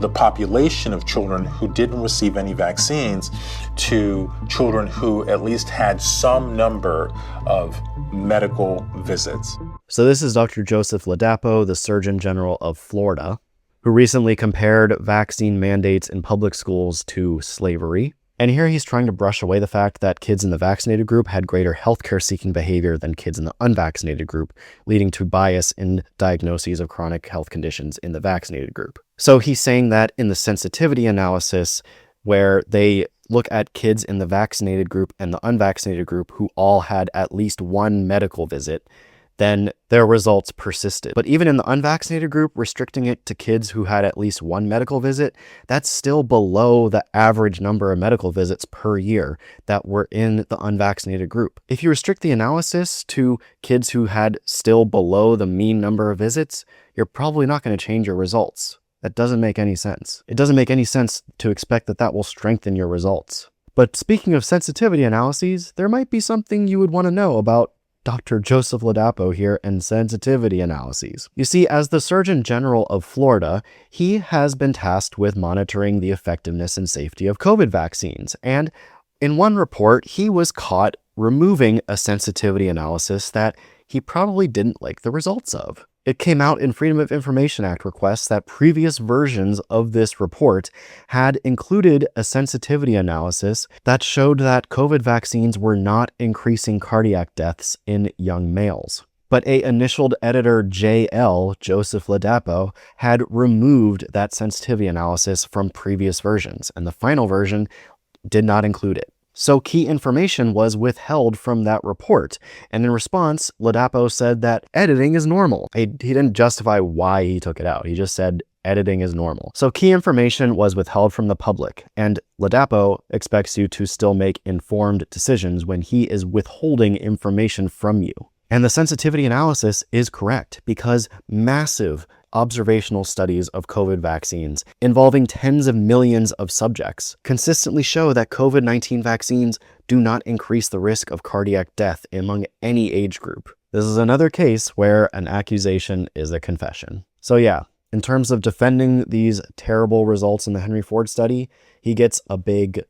the population of children who didn't receive any vaccines to children who at least had some number of medical visits. So this is Dr. Joseph Ladapo, the Surgeon General of Florida, who recently compared vaccine mandates in public schools to slavery. And here he's trying to brush away the fact that kids in the vaccinated group had greater healthcare-seeking behavior than kids in the unvaccinated group, leading to bias in diagnoses of chronic health conditions in the vaccinated group. So he's saying that in the sensitivity analysis, where they look at kids in the vaccinated group and the unvaccinated group who all had at least 1 medical visit, then their results persisted. But even in the unvaccinated group, restricting it to kids who had at least 1 medical visit, that's still below the average number of medical visits per year that were in the unvaccinated group. If you restrict the analysis to kids who had still below the mean number of visits, you're probably not going to change your results. That doesn't make any sense. It doesn't make any sense to expect that that will strengthen your results. But speaking of sensitivity analyses, there might be something you would want to know about Dr. Joseph Ladapo here and sensitivity analyses. You see, as the Surgeon General of Florida, he has been tasked with monitoring the effectiveness and safety of COVID vaccines. And in one report, he was caught removing a sensitivity analysis that he probably didn't like the results of. It came out in Freedom of Information Act requests that previous versions of this report had included a sensitivity analysis that showed that COVID vaccines were not increasing cardiac deaths in young males. But a initialed editor JL, Joseph Ladapo, had removed that sensitivity analysis from previous versions, and the final version did not include it. So key information was withheld from that report. And in response, Ladapo said that editing is normal. He didn't justify why he took it out. He just said editing is normal. So key information was withheld from the public. And Ladapo expects you to still make informed decisions when he is withholding information from you. And the sensitivity analysis is correct because massive observational studies of COVID vaccines involving tens of millions of subjects consistently show that COVID-19 vaccines do not increase the risk of cardiac death among any age group. This is another case where an accusation is a confession. So yeah, in terms of defending these terrible results in the Henry Ford study, he gets a big...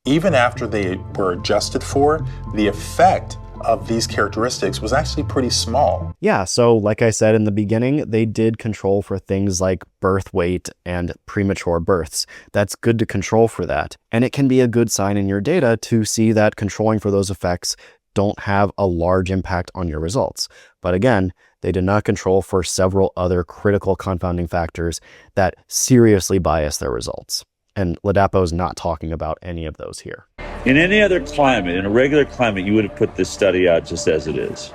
Even after they were adjusted for, the effect of these characteristics was actually pretty small. Yeah, so like I said in the beginning, they did control for things like birth weight and premature births. That's good to control for that. And it can be a good sign in your data to see that controlling for those effects don't have a large impact on your results. But again, they did not control for several other critical confounding factors that seriously bias their results. And Ladapo's not talking about any of those here. In any other climate, in a regular climate, you would have put this study out just as it is,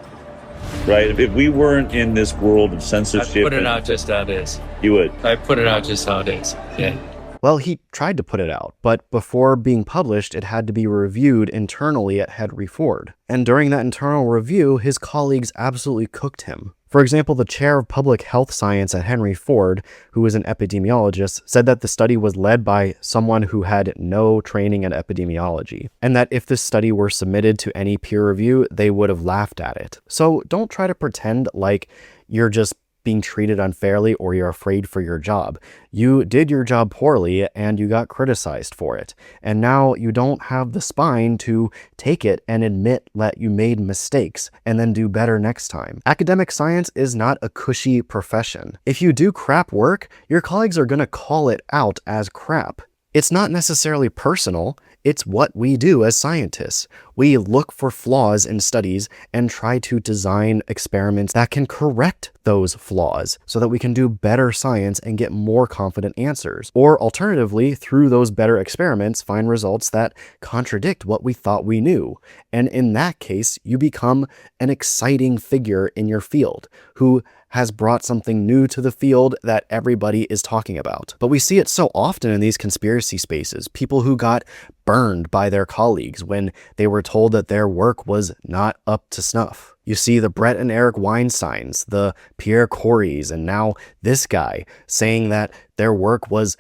right? If we weren't in this world of censorship... I'd put it out just how it is. You would? I'd put it out just how it is, yeah. Well, he tried to put it out, but before being published, it had to be reviewed internally at Henry Ford. And during that internal review, his colleagues absolutely cooked him. For example, the chair of public health science at Henry Ford, who is an epidemiologist, said that the study was led by someone who had no training in epidemiology, and that if this study were submitted to any peer review, they would have laughed at it. So don't try to pretend like you're just being treated unfairly or you're afraid for your job. You did your job poorly and you got criticized for it. And now you don't have the spine to take it and admit that you made mistakes and then do better next time. Academic science is not a cushy profession. If you do crap work, your colleagues are going to call it out as crap. It's not necessarily personal. It's what we do as scientists. We look for flaws in studies and try to design experiments that can correct those flaws so that we can do better science and get more confident answers. Or alternatively, through those better experiments, find results that contradict what we thought we knew. And in that case, you become an exciting figure in your field who has brought something new to the field that everybody is talking about. But we see it so often in these conspiracy spaces, people who got burned by their colleagues when they were told that their work was not up to snuff. You see the Brett and Eric Weinsteins, the Pierre Corys, and now this guy saying that their work was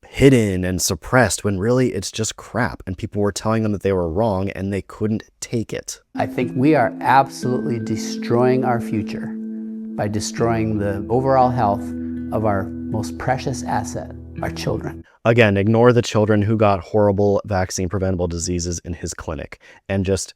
hidden and suppressed when really it's just crap, and people were telling them that they were wrong and they couldn't take it. I think we are absolutely destroying our future by destroying the overall health of our most precious asset, our children. Again, ignore the children who got horrible vaccine-preventable diseases in his clinic and just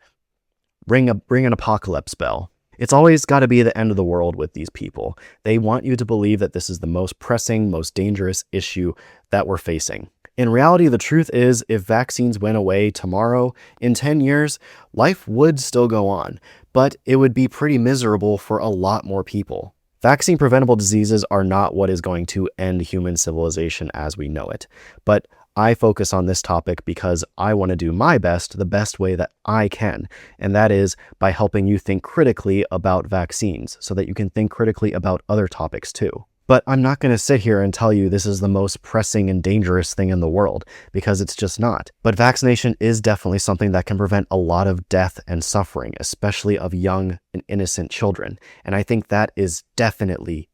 ring an apocalypse bell. It's always got to be the end of the world with these people. They want you to believe that this is the most pressing, most dangerous issue that we're facing. In reality, the truth is, if vaccines went away tomorrow, in 10 years, life would still go on, but it would be pretty miserable for a lot more people. Vaccine-preventable diseases are not what is going to end human civilization as we know it, but I focus on this topic because I want to do my best the best way that I can, and that is by helping you think critically about vaccines so that you can think critically about other topics too. But I'm not going to sit here and tell you this is the most pressing and dangerous thing in the world, because it's just not. But vaccination is definitely something that can prevent a lot of death and suffering, especially of young and innocent children. And I think that is definitely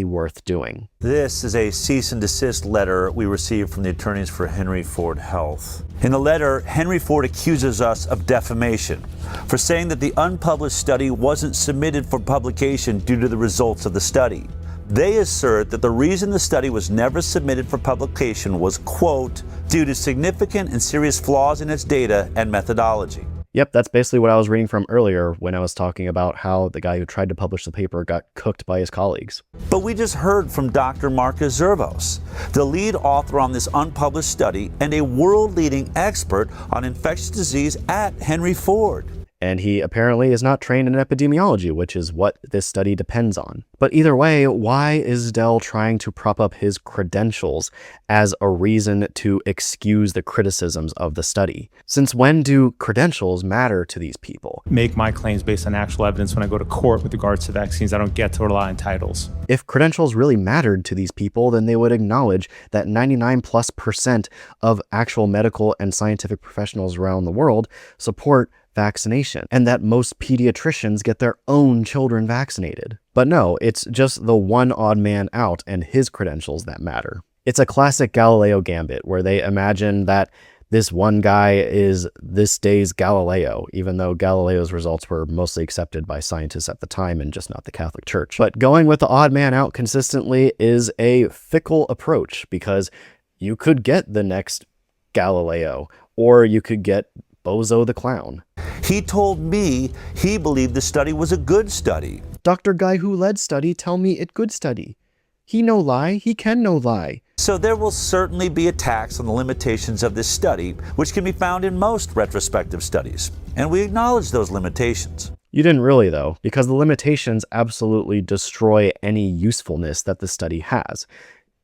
worth doing. This is a cease and desist letter we received from the attorneys for Henry Ford Health. In the letter, Henry Ford accuses us of defamation for saying that the unpublished study wasn't submitted for publication due to the results of the study. They assert that the reason the study was never submitted for publication was, quote, due to significant and serious flaws in its data and methodology. Yep, that's basically what I was reading from earlier when I was talking about how the guy who tried to publish the paper got cooked by his colleagues. But we just heard from Dr. Marcus Zervos, the lead author on this unpublished study and a world-leading expert on infectious disease at Henry Ford. And he apparently is not trained in epidemiology, which is what this study depends on. But either way, why is Dell trying to prop up his credentials as a reason to excuse the criticisms of the study? Since when do credentials matter to these people? Make my claims based on actual evidence when I go to court with regards to vaccines. I don't get to rely on titles. If credentials really mattered to these people, then they would acknowledge that 99+% of actual medical and scientific professionals around the world support vaccination, and that most pediatricians get their own children vaccinated. But no, it's just the one odd man out and his credentials that matter. It's a classic Galileo gambit where they imagine that this one guy is this day's Galileo, even though Galileo's results were mostly accepted by scientists at the time and just not the Catholic Church. But going with the odd man out consistently is a fickle approach, because you could get the next Galileo, or you could get Bozo the Clown. He told me he believed the study was a good study. Dr. Guy who led study tell me it good study. He no lie, he can no lie. So there will certainly be attacks on the limitations of this study, which can be found in most retrospective studies. And we acknowledge those limitations. You didn't really though, because the limitations absolutely destroy any usefulness that the study has.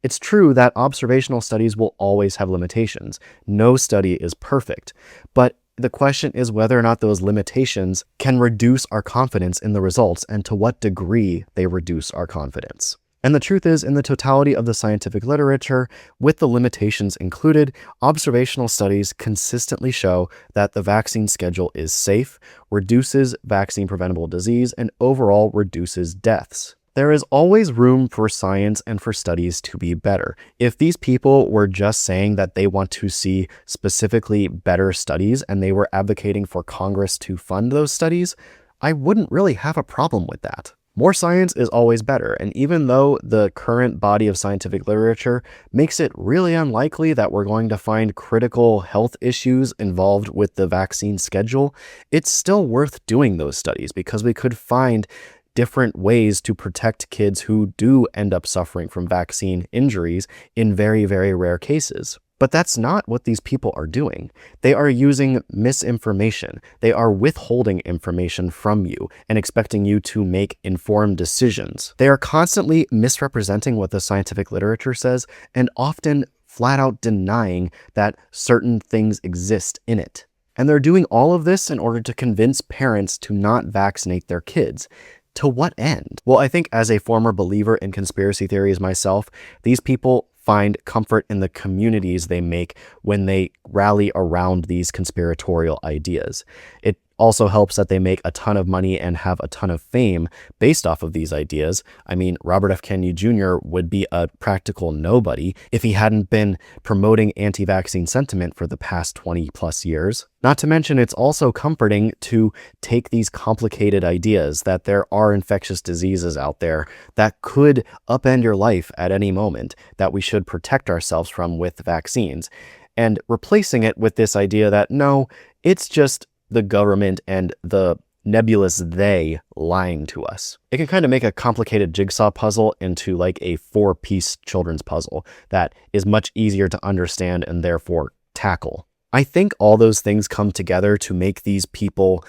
It's true that observational studies will always have limitations. No study is perfect, but the question is whether or not those limitations can reduce our confidence in the results and to what degree they reduce our confidence. And the truth is, in the totality of the scientific literature, with the limitations included, observational studies consistently show that the vaccine schedule is safe, reduces vaccine-preventable disease, and overall reduces deaths. There is always room for science and for studies to be better. If these people were just saying that they want to see specifically better studies and they were advocating for Congress to fund those studies, I wouldn't really have a problem with that. More science is always better, and even though the current body of scientific literature makes it really unlikely that we're going to find critical health issues involved with the vaccine schedule, it's still worth doing those studies because we could find different ways to protect kids who do end up suffering from vaccine injuries in very, very rare cases. But that's not what these people are doing. They are using misinformation. They are withholding information from you and expecting you to make informed decisions. They are constantly misrepresenting what the scientific literature says and often flat out denying that certain things exist in it. And they're doing all of this in order to convince parents to not vaccinate their kids. To what end? Well, I think as a former believer in conspiracy theories myself, these people find comfort in the communities they make when they rally around these conspiratorial ideas. It also helps that they make a ton of money and have a ton of fame based off of these ideas. I mean, Robert F. Kennedy Jr. would be a practical nobody if he hadn't been promoting anti-vaccine sentiment for the past 20 plus years. Not to mention, it's also comforting to take these complicated ideas that there are infectious diseases out there that could upend your life at any moment that we should protect ourselves from with vaccines, and replacing it with this idea that no, it's just the government and the nebulous they lying to us. It can kind of make a complicated jigsaw puzzle into like a 4-piece children's puzzle that is much easier to understand and therefore tackle. I think all those things come together to make these people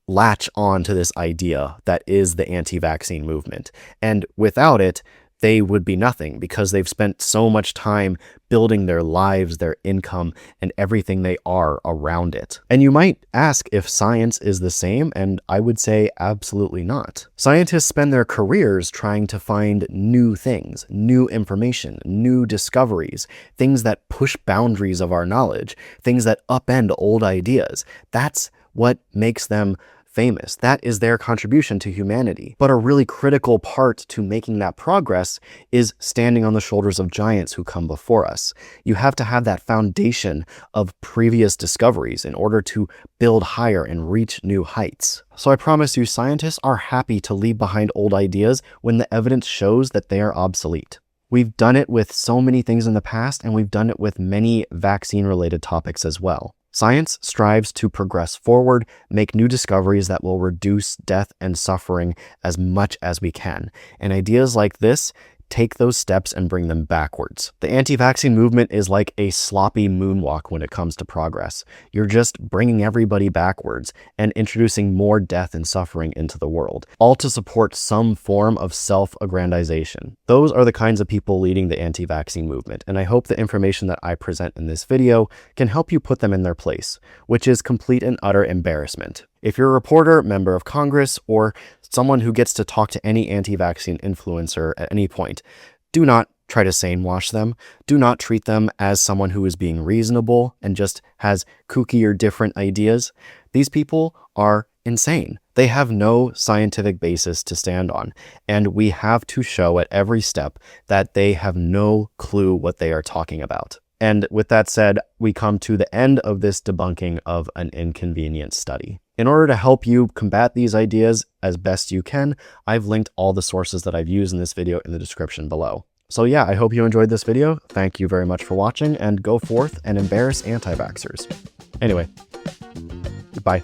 latch on to this idea that is the anti-vaccine movement. And without it, they would be nothing because they've spent so much time building their lives, their income, and everything they are around it. And you might ask if science is the same, and I would say absolutely not. Scientists spend their careers trying to find new things, new information, new discoveries, things that push boundaries of our knowledge, things that upend old ideas. That's what makes them famous. That is their contribution to humanity. But a really critical part to making that progress is standing on the shoulders of giants who come before us. You have to have that foundation of previous discoveries in order to build higher and reach new heights. So I promise you, scientists are happy to leave behind old ideas when the evidence shows that they are obsolete. We've done it with so many things in the past, and we've done it with many vaccine-related topics as well. Science strives to progress forward, make new discoveries that will reduce death and suffering as much as we can. And ideas like this take those steps and bring them backwards. The anti-vaccine movement is like a sloppy moonwalk when it comes to progress. You're just bringing everybody backwards and introducing more death and suffering into the world, all to support some form of self-aggrandization. Those are the kinds of people leading the anti-vaccine movement, and I hope the information that I present in this video can help you put them in their place, which is complete and utter embarrassment. If you're a reporter, member of Congress, or someone who gets to talk to any anti-vaccine influencer at any point, do not try to sane wash them. Do not treat them as someone who is being reasonable and just has kooky or different ideas. These people are insane. They have no scientific basis to stand on, and we have to show at every step that they have no clue what they are talking about. And with that said, we come to the end of this debunking of an inconvenient study. In order to help you combat these ideas as best you can, I've linked all the sources that I've used in this video in the description below. So yeah, I hope you enjoyed this video. Thank you very much for watching, and go forth and embarrass anti-vaxxers. Anyway, bye.